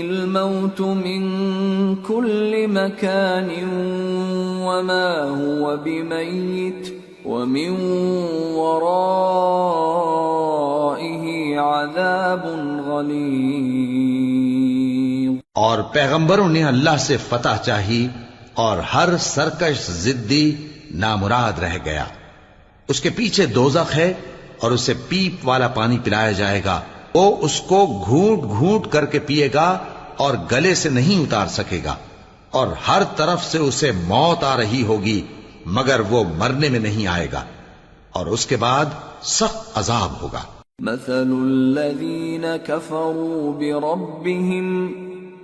الموت من كل مكان وما هو بميت ومن ورائه عذاب غليظ۔ اور پیغمبروں نے اللہ سے فتح چاہی اور ہر سرکش ضدی نامراد رہ گیا۔ اس کے پیچھے دوزخ ہے اور اسے پیپ والا پانی پلایا جائے گا، وہ اس کو گھونٹ گھونٹ کر کے پیے گا اور گلے سے نہیں اتار سکے گا، اور ہر طرف سے اسے موت آ رہی ہوگی مگر وہ مرنے میں نہیں آئے گا، اور اس کے بعد سخت عذاب ہوگا۔ مثل الذين كفروا بربهم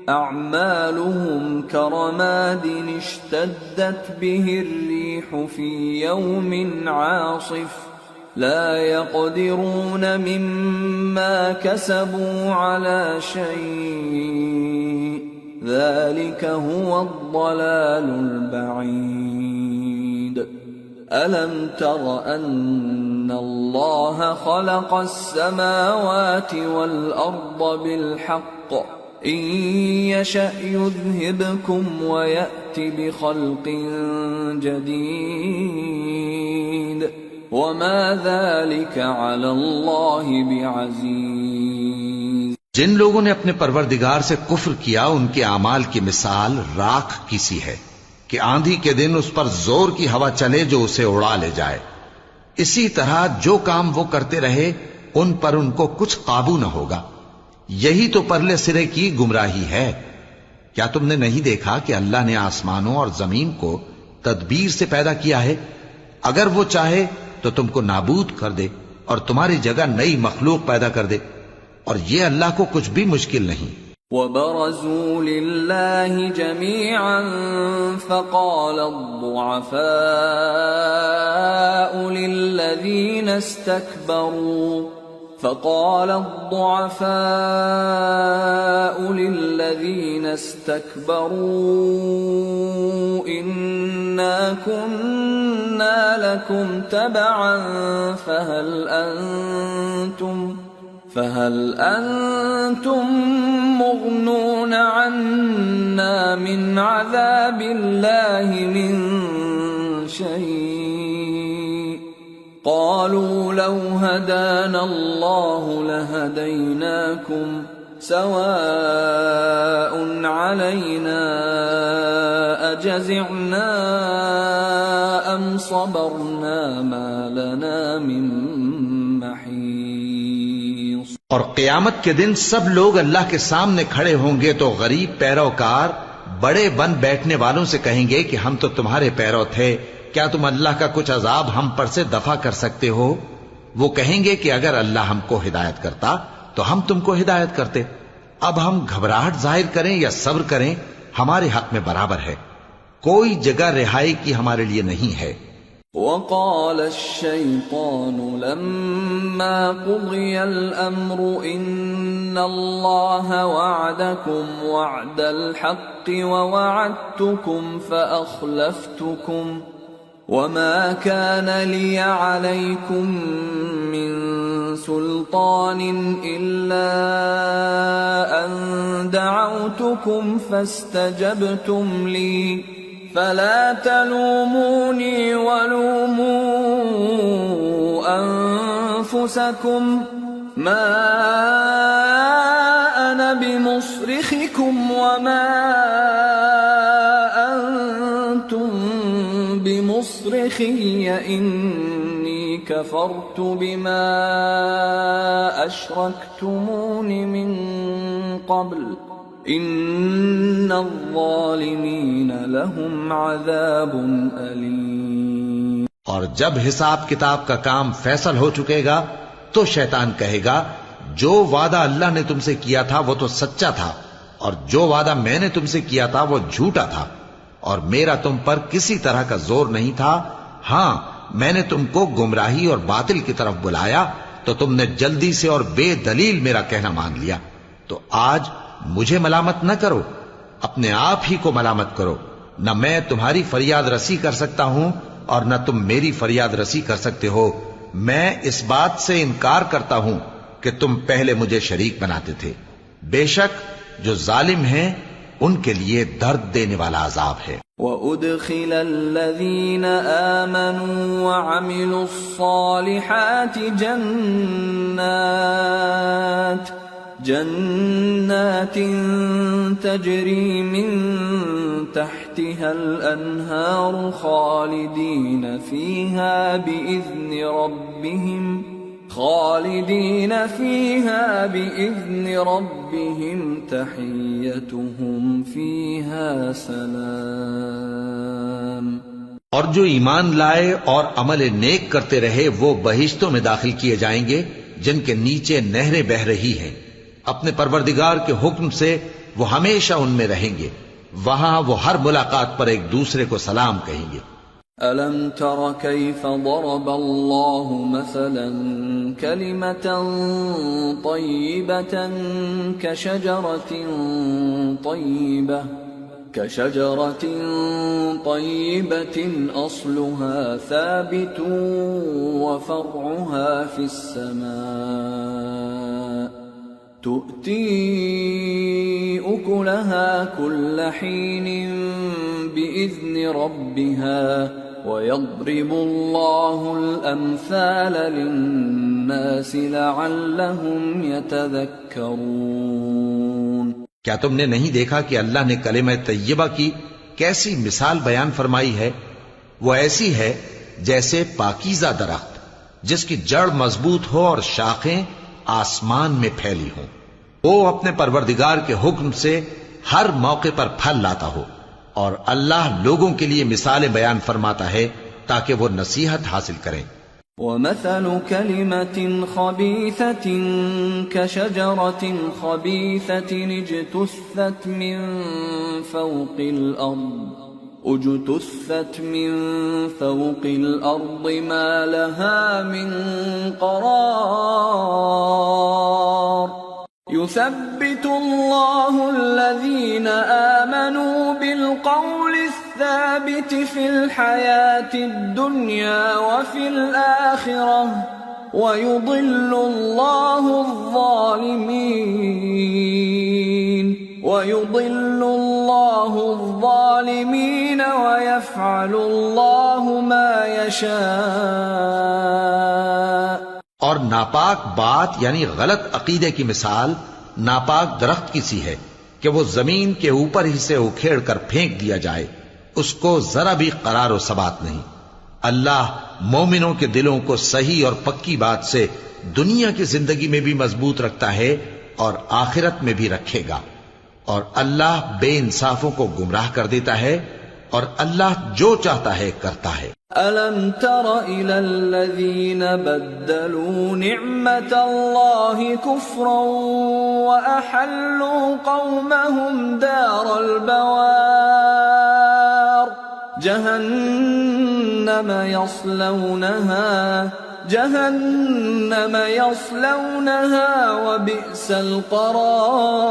أعمالهم كرماد اشتدت به الريح في يوم عاصف لا يقدرون مما كسبوا على شيء ذلك هو الضلال البعيد۔ ألم تر أن الله خلق السماوات والأرض بالحق إن يشأ يذهبكم ويأت بخلق جديد وما ذلك على الله بعزيز۔ جن لوگوں نے اپنے پروردگار سے کفر کیا ان کے اعمال کی مثال راکھ کی سی ہے کہ آندھی کے دن اس پر زور کی ہوا چلے جو اسے اڑا لے جائے۔ اسی طرح جو کام وہ کرتے رہے ان پر ان کو کچھ قابو نہ ہوگا۔ یہی تو پرلے سرے کی گمراہی ہے۔ کیا تم نے نہیں دیکھا کہ اللہ نے آسمانوں اور زمین کو تدبیر سے پیدا کیا ہے؟ اگر وہ چاہے تو تم کو نابود کر دے اور تمہاری جگہ نئی مخلوق پیدا کر دے، اور یہ اللہ کو کچھ بھی مشکل نہیں۔ وبرزوا لله جميعا فقال الضعفاء للذين استكبروا إنا كنا لكم تبعا فهل أنتم مغنون عنا من عذاب الله من شيء قالوا لو هدانا الله لهديناكم سواء علينا أجزعنا أم صبرنا ما لنا من محيص۔ اور قیامت کے دن سب لوگ اللہ کے سامنے کھڑے ہوں گے تو غریب پیروکار بڑے بن بیٹھنے والوں سے کہیں گے کہ ہم تو تمہارے پیرو تھے، کیا تم اللہ کا کچھ عذاب ہم پر سے دفع کر سکتے ہو؟ وہ کہیں گے کہ اگر اللہ ہم کو ہدایت کرتا تو ہم تم کو ہدایت کرتے۔ اب ہم گھبراہٹ ظاہر کریں یا صبر کریں ہمارے حق میں برابر ہے، کوئی جگہ رہائی کی ہمارے لیے نہیں ہے۔ وقال الشيطان لما قضي الأمر إن الله وعدكم وعد الحق ووعدتكم فأخلفتكم وما كان لي عليكم من سلطان إلا أن دعوتكم فاستجبتم لي فلا تلوموني ولوموا أنفسكم ما أنا بمصرخكم وما أنتم بمصرخي إني كفرت بما أشركتمون من قبل ان الظالمین لهم عذاب علیم۔ اور جب حساب کتاب کا کام فیصل ہو چکے گا تو شیطان کہے گا جو وعدہ اللہ نے تم سے کیا تھا وہ تو سچا تھا اور جو وعدہ میں نے تم سے کیا تھا وہ جھوٹا تھا، اور میرا تم پر کسی طرح کا زور نہیں تھا۔ ہاں میں نے تم کو گمراہی اور باطل کی طرف بلایا تو تم نے جلدی سے اور بے دلیل میرا کہنا مان لیا، تو آج مجھے ملامت نہ کرو، اپنے آپ ہی کو ملامت کرو۔ نہ میں تمہاری فریاد رسی کر سکتا ہوں اور نہ تم میری فریاد رسی کر سکتے ہو۔ میں اس بات سے انکار کرتا ہوں کہ تم پہلے مجھے شریک بناتے تھے۔ بے شک جو ظالم ہیں ان کے لیے درد دینے والا عذاب ہے۔ وَأُدْخِلَ الَّذِينَ آمَنُوا وَعَمِلُوا الصَّالِحَاتِ جنات تجری من تحتها الانہار خالدین فیہا بإذن ربهم تحیتهم فیہا سلام۔ اور جو ایمان لائے اور عمل نیک کرتے رہے وہ بہشتوں میں داخل کیے جائیں گے جن کے نیچے نہریں بہہ رہی ہیں، اپنے پروردگار کے حکم سے وہ ہمیشہ ان میں رہیں گے، وہاں وہ ہر ملاقات پر ایک دوسرے کو سلام کہیں گے۔ أَلَمْ تَرَ كَيْفَ ضَرَبَ اللَّهُ مَثَلًا كَلِمَةً طَيِّبَةً كَشَجَرَةٍ طَيِّبَةٍ أَصْلُهَا ثَابِتٌ وَفَرْعُهَا فِي السَّمَاءِ تُؤْتِي أُكُلَهَا كُلَّ حِينٍ بِإِذْنِ رَبِّهَا وَيَضْرِبُ اللَّهُ الْأَمْثَالَ لِلنَّاسِ لَعَلَّهُمْ يَتَذَكَّرُونَ۔ کیا تم نے نہیں دیکھا کہ اللہ نے کلمہ طیبہ کی کیسی مثال بیان فرمائی ہے؟ وہ ایسی ہے جیسے پاکیزہ درخت جس کی جڑ مضبوط ہو اور شاخیں آسمان میں پھیلی ہوں، وہ اپنے پروردگار کے حکم سے ہر موقع پر پھل لاتا ہو، اور اللہ لوگوں کے لیے مثالیں بیان فرماتا ہے تاکہ وہ نصیحت حاصل کریں۔ ومثل كلمة خبيثة كشجرة خبيثة اجتثت من فوق الأرض ما لها من قرار يثبت الله الذين آمنوا بالقول الثابت في الحياة الدنيا وفي الآخرة ويضل الله الظالمين ويفعل الله ما يشاء. اور ناپاک بات یعنی غلط عقیدے کی مثال ناپاک درخت کی سی ہے کہ وہ زمین کے اوپر ہی سے اکھیڑ کر پھینک دیا جائے، اس کو ذرا بھی قرار و ثبات نہیں. اللہ مومنوں کے دلوں کو صحیح اور پکی بات سے دنیا کی زندگی میں بھی مضبوط رکھتا ہے اور آخرت میں بھی رکھے گا. اور اللہ بے انصافوں کو گمراہ کر دیتا ہے اور اللہ جو چاہتا ہے کرتا ہے. أَلَمْ تَرَ إِلَى الَّذِينَ بَدَّلُوا نِعْمَةَ اللَّهِ كُفْرًا وَأَحَلُّوا قَوْمَهُمْ دَارَ الْبَوَارِ جهنم يصلونها وبئس القرار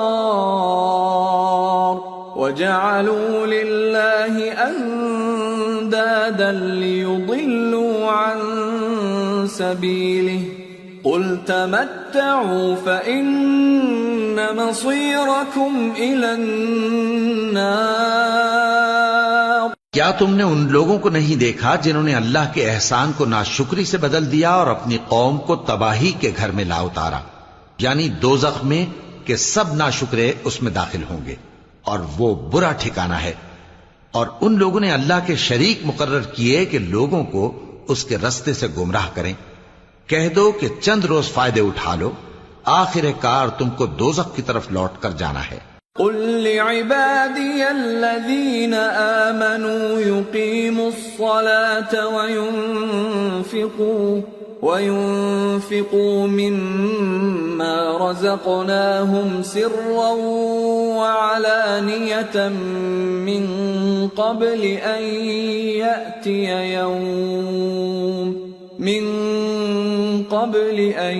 وجعلوا لله أندادا ليضلوا عن سبيله قل تمتعوا فإن مصيركم إلى النار. کیا تم نے ان لوگوں کو نہیں دیکھا جنہوں نے اللہ کے احسان کو ناشکری سے بدل دیا اور اپنی قوم کو تباہی کے گھر میں لا اتارا، یعنی دوزخ میں کہ سب ناشکرے اس میں داخل ہوں گے اور وہ برا ٹھکانہ ہے. اور ان لوگوں نے اللہ کے شریک مقرر کیے کہ لوگوں کو اس کے رستے سے گمراہ کریں. کہہ دو کہ چند روز فائدے اٹھا لو، آخر کار تم کو دوزخ کی طرف لوٹ کر جانا ہے. قل لعبادي الذين آمنوا يقيموا الصلاة وينفقوا مما رزقناهم سرا وعلانية من قبل أن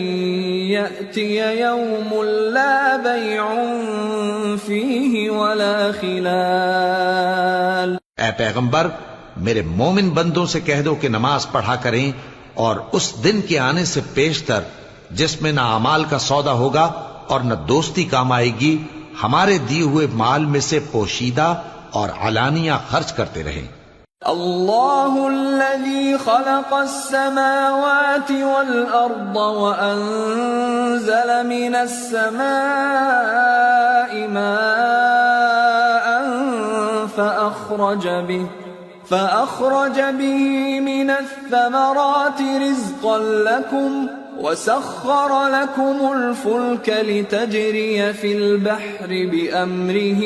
يأتي يوم لا بيع فيه ولا خلال. اے پیغمبر میرے مومن بندوں سے کہہ دو کہ نماز پڑھا کریں اور اس دن کے آنے سے پیشتر جس میں نہ اعمال کا سودا ہوگا اور نہ دوستی کام آئے گی، ہمارے دیے ہوئے مال میں سے پوشیدہ اور علانیہ خرچ کرتے رہیں. اللہ الذي خلق السماوات والأرض وأنزل من السماء ماء فأخرج به من الثمرات رزقا لكم وسخر لكم الفلك لتجري في البحر بأمره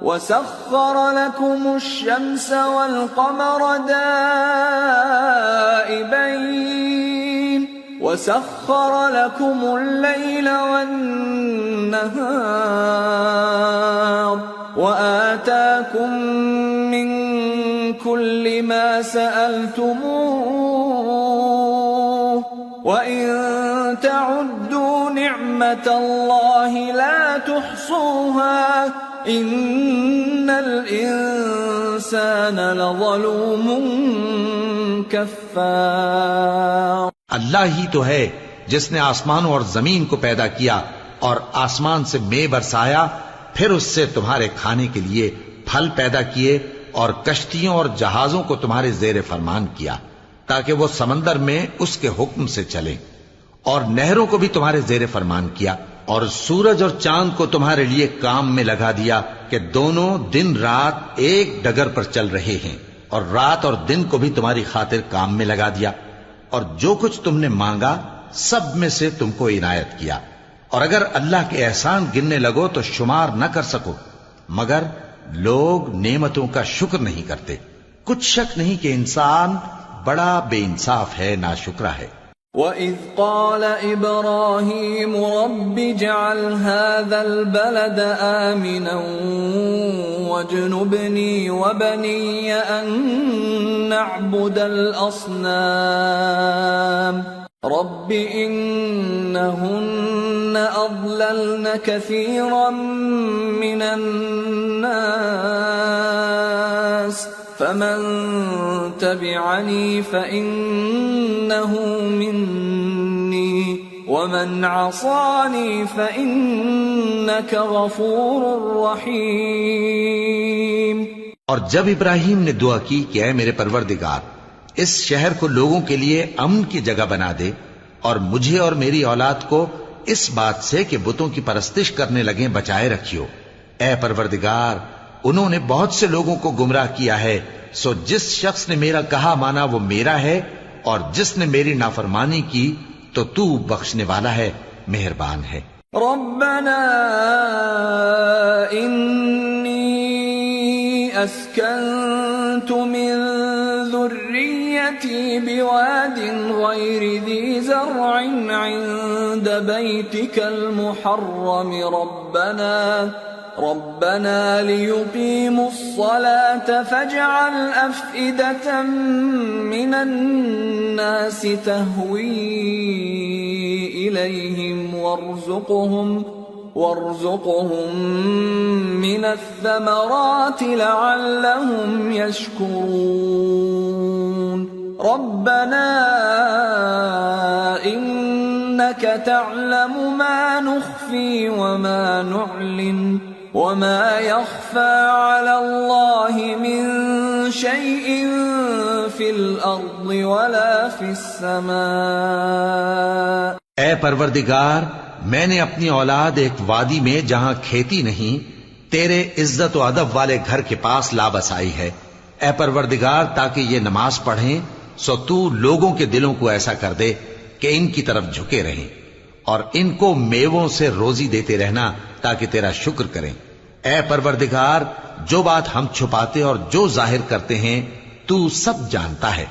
وسخر لكم الشمس والقمر دائبين وسخر لكم الليل والنهار وآتاكم من كل ما سألتموه وإن تعدوا نعمة الله لا تحصوها إن الإنسان لظلوم كفار. اللہ ہی تو ہے جس نے آسمانوں اور زمین کو پیدا کیا اور آسمان سے مے برسایا، پھر اس سے تمہارے کھانے کے لیے پھل پیدا کیے اور کشتیوں اور جہازوں کو تمہارے زیر فرمان کیا تاکہ وہ سمندر میں اس کے حکم سے چلیں، اور نہروں کو بھی تمہارے زیر فرمان کیا، اور سورج اور چاند کو تمہارے لیے کام میں لگا دیا کہ دونوں دن رات ایک ڈگر پر چل رہے ہیں، اور رات اور دن کو بھی تمہاری خاطر کام میں لگا دیا، اور جو کچھ تم نے مانگا سب میں سے تم کو عنایت کیا. اور اگر اللہ کے احسان گننے لگو تو شمار نہ کر سکو، مگر لوگ نعمتوں کا شکر نہیں کرتے. کچھ شک نہیں کہ انسان بڑا بے انصاف ہے، ناشکرا ہے. وَإِذْ قَالَ إِبْرَاهِيمُ رَبِّ اجْعَلْ هَذَا الْبَلَدَ آمِنًا وَاجْنُبْنِي وَبَنِيَّ أَن نَّعْبُدَ الْأَصْنَامَ رَبِّ إِنَّهُنَّ أَضْلَلْنَ كَثِيرًا مِّنَ النَّاسِ فَمَن تَبِعَنِي فَإِنَّهُ مِنِّي وَمَنْ عَصَانِي فَإِنَّكَ غَفُورٌ رَّحِيمٌ. اور جب ابراہیم نے دعا کی کہ اے میرے پروردگار، اس شہر کو لوگوں کے لیے امن کی جگہ بنا دے، اور مجھے اور میری اولاد کو اس بات سے کہ بتوں کی پرستش کرنے لگیں بچائے رکھیو. اے پروردگار، انہوں نے بہت سے لوگوں کو گمراہ کیا ہے، سو جس شخص نے میرا کہا مانا وہ میرا ہے، اور جس نے میری نافرمانی کی تو تو بخشنے والا ہے، مہربان ہے. ربنا انی اسکنت من ذریتی بواد غیر ذی زرع عند بیتک المحرم ربنا ليقيموا الصلاة فاجعل أفئدة من الناس تهوي إليهم وارزقهم من الثمرات لعلهم يشكرون. ربنا إنك تعلم ما نخفي وما نعلن وما يخفى على الله من شيء في الأرض ولا في السماء. اے پروردگار، میں نے اپنی اولاد ایک وادی میں جہاں کھیتی نہیں تیرے عزت و ادب والے گھر کے پاس لا بسائی ہے. اے پروردگار، تاکہ یہ نماز پڑھیں سو تو لوگوں کے دلوں کو ایسا کر دے کہ ان کی طرف جھکے رہیں، اور ان کو میووں سے روزی دیتے رہنا تاکہ تیرا شکر کریں. اے پروردگار، جو بات ہم چھپاتے اور جو ظاہر کرتے ہیں تو سب جانتا ہے،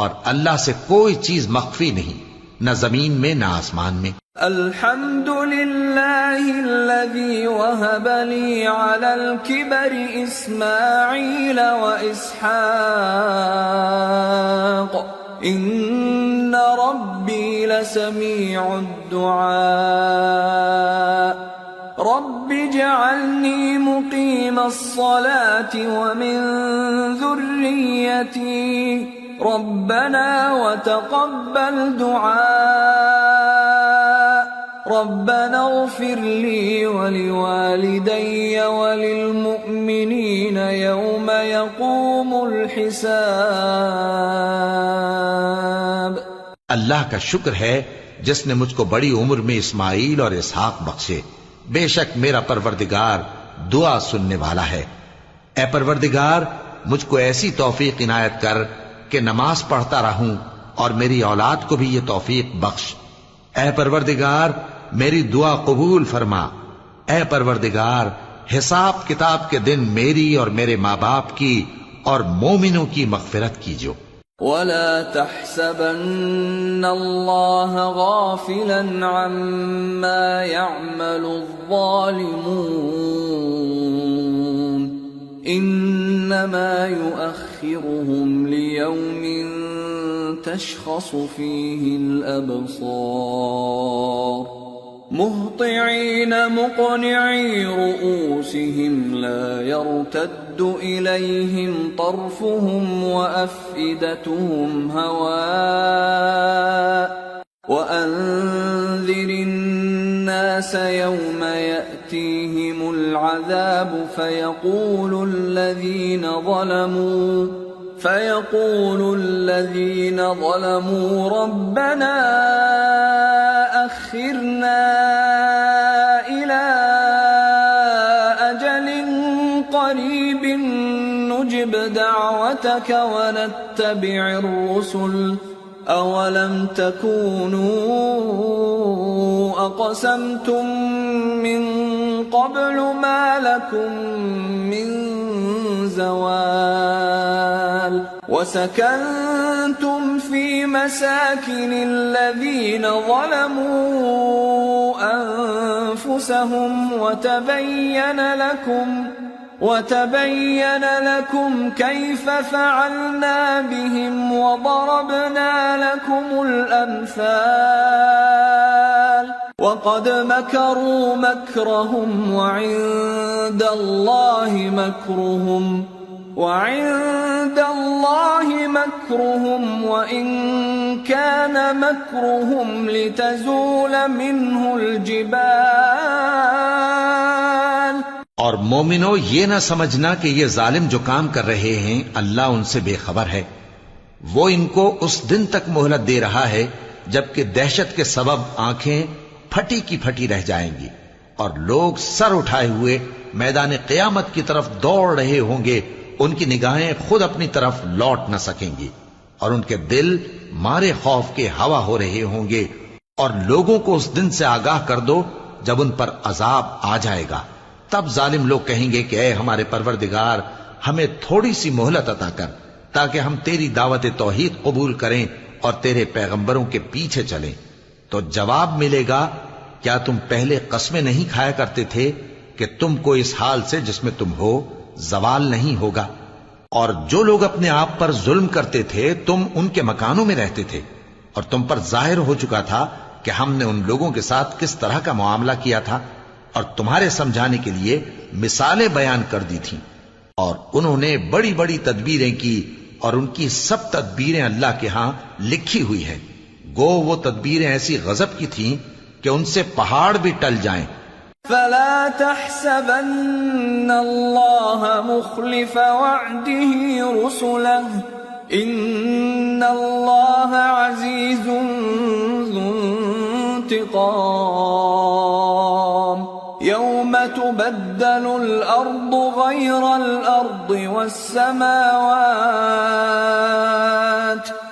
اور اللہ سے کوئی چیز مخفی نہیں، نہ زمین میں نہ آسمان میں. الحمد للہ الذی وہب لی علی الکبر اسماعیل و اسحاق ان ربی لسمیع الدعاء. رب اجعلنی مقیم الصلاة ومن ذریتی ربنا وتقبل دعاء. ربنا اغفر لي ولوالدي وللمؤمنين يوم يقوم الحساب. اللہ کا شکر ہے جس نے مجھ کو بڑی عمر میں اسماعیل اور اسحاق بخشے. بے شک میرا پروردگار دعا سننے والا ہے. اے پروردگار، مجھ کو ایسی توفیق عنایت کر کہ نماز پڑھتا رہوں، اور میری اولاد کو بھی یہ توفیق بخش. اے پروردگار، میری دعا قبول فرما. اے پروردگار، حساب کتاب کے دن میری اور میرے ماں باپ کی اور مومنوں کی مغفرت کیجو. ولا تحسبن الله غافلا عما يعمل الظالمون انما يؤخرهم ليوم تشخص فيه الابصار مهطعين مقنعي رؤوسهم لا يرتد إليهم طرفهم وأفئدتهم هواء وأنذر الناس يوم يأتيهم العذاب فيقول الذين ظلموا ربنا أخرنا إلى أجل قريب نجب دعوتك ونتبع الرسل أولم تكونوا أقسمتم من قبل ما لكم من زوال وسكنتم في مساكن الذين ظلموا أنفسهم وتبين لكم كيف فعلنا بهم وضربنا لكم الأمثال وقد مكروا مكرهم وعند الله مكرهم وإن كان مكرهم لتزول منه الجبال. اور مومنو، یہ نہ سمجھنا کہ یہ ظالم جو کام کر رہے ہیں اللہ ان سے بے خبر ہے. وہ ان کو اس دن تک مہلت دے رہا ہے جبکہ دہشت کے سبب آنکھیں پھٹی کی پھٹی رہ جائیں گی اور لوگ سر اٹھائے ہوئے میدان قیامت کی طرف دوڑ رہے ہوں گے. ان کی نگاہیں خود اپنی طرف لوٹ نہ سکیں گی اور ان کے دل مارے خوف کے ہوا ہو رہے ہوں گے. اور لوگوں کو اس دن سے آگاہ کر دو جب ان پر عذاب آ جائے گا. تب ظالم لوگ کہیں گے کہ اے ہمارے پروردگار، ہمیں تھوڑی سی مہلت عطا کر تاکہ ہم تیری دعوت توحید قبول کریں اور تیرے پیغمبروں کے پیچھے چلیں. تو جواب ملے گا، کیا تم پہلے قسمیں نہیں کھایا کرتے تھے کہ تم کو اس حال سے جس میں تم ہو زوال نہیں ہوگا؟ اور جو لوگ اپنے آپ پر ظلم کرتے تھے تم ان کے مکانوں میں رہتے تھے اور تم پر ظاہر ہو چکا تھا کہ ہم نے ان لوگوں کے ساتھ کس طرح کا معاملہ کیا تھا اور تمہارے سمجھانے کے لیے مثالیں بیان کر دی تھیں. اور انہوں نے بڑی بڑی تدبیریں کی اور ان کی سب تدبیریں اللہ کے ہاں لکھی ہوئی ہیں. گو وہ تدبیریں ایسی غضب کی تھیں کہ ان سے پہاڑ بھی ٹل جائیں. فلا تحسبن الله مخلف وعده رسله ان الله عزيز ذو انتقام يوم تبدل الأرض غير الأرض والسماوات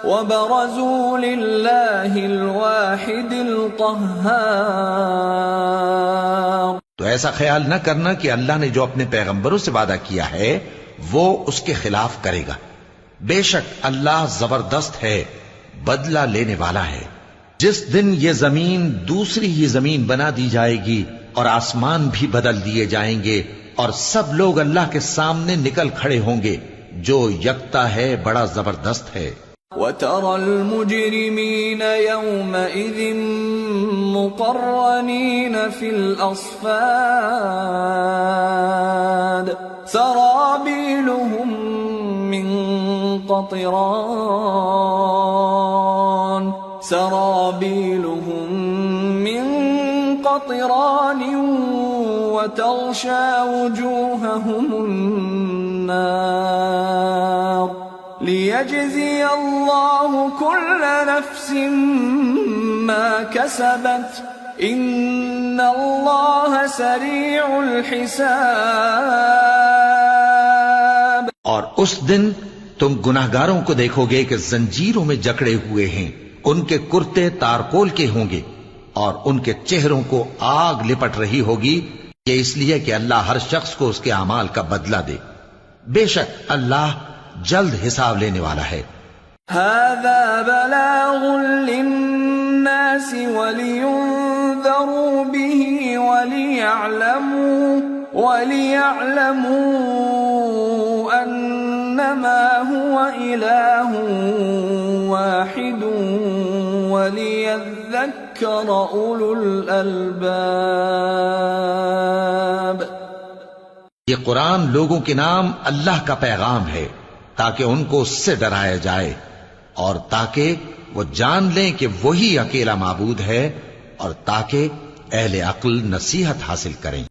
وبرزوا لله الواحد القهار. تو ایسا خیال نہ کرنا کہ اللہ نے جو اپنے پیغمبروں سے وعدہ کیا ہے وہ اس کے خلاف کرے گا. بے شک اللہ زبردست ہے، بدلہ لینے والا ہے. جس دن یہ زمین دوسری ہی زمین بنا دی جائے گی اور آسمان بھی بدل دیے جائیں گے اور سب لوگ اللہ کے سامنے نکل کھڑے ہوں گے جو یکتا ہے، بڑا زبردست ہے. وَتَرَى الْمُجْرِمِينَ يَوْمَئِذٍ مُقَرَّنِينَ فِي الْأَصْفَادِ سَرَابِيلُهُم مِّن قَطِرَانٍ وَتَغْشَى وُجُوهَهُمُ النَّارُ لِيَجْزِيَ اللَّهُ كُلَّ نَفْسٍ مَا كَسَبَتْ إِنَّ اللَّهَ سَرِيعُ الْحِسَابِ. اور اس دن تم گناہگاروں کو دیکھو گے کہ زنجیروں میں جکڑے ہوئے ہیں، ان کے کرتے تارکول کے ہوں گے اور ان کے چہروں کو آگ لپٹ رہی ہوگی، یہ اس لیے کہ اللہ ہر شخص کو اس کے اعمال کا بدلہ دے. بے شک اللہ جلد حساب لینے والا ہے. هذا بلاغ للناس ولينذروا به وليعلموا أنما هو إله واحد وليذكر أولو الألباب. یہ قرآن لوگوں کے نام اللہ کا پیغام ہے تاکہ ان کو اس سے ڈرایا جائے اور تاکہ وہ جان لیں کہ وہی اکیلا معبود ہے اور تاکہ اہل عقل نصیحت حاصل کریں.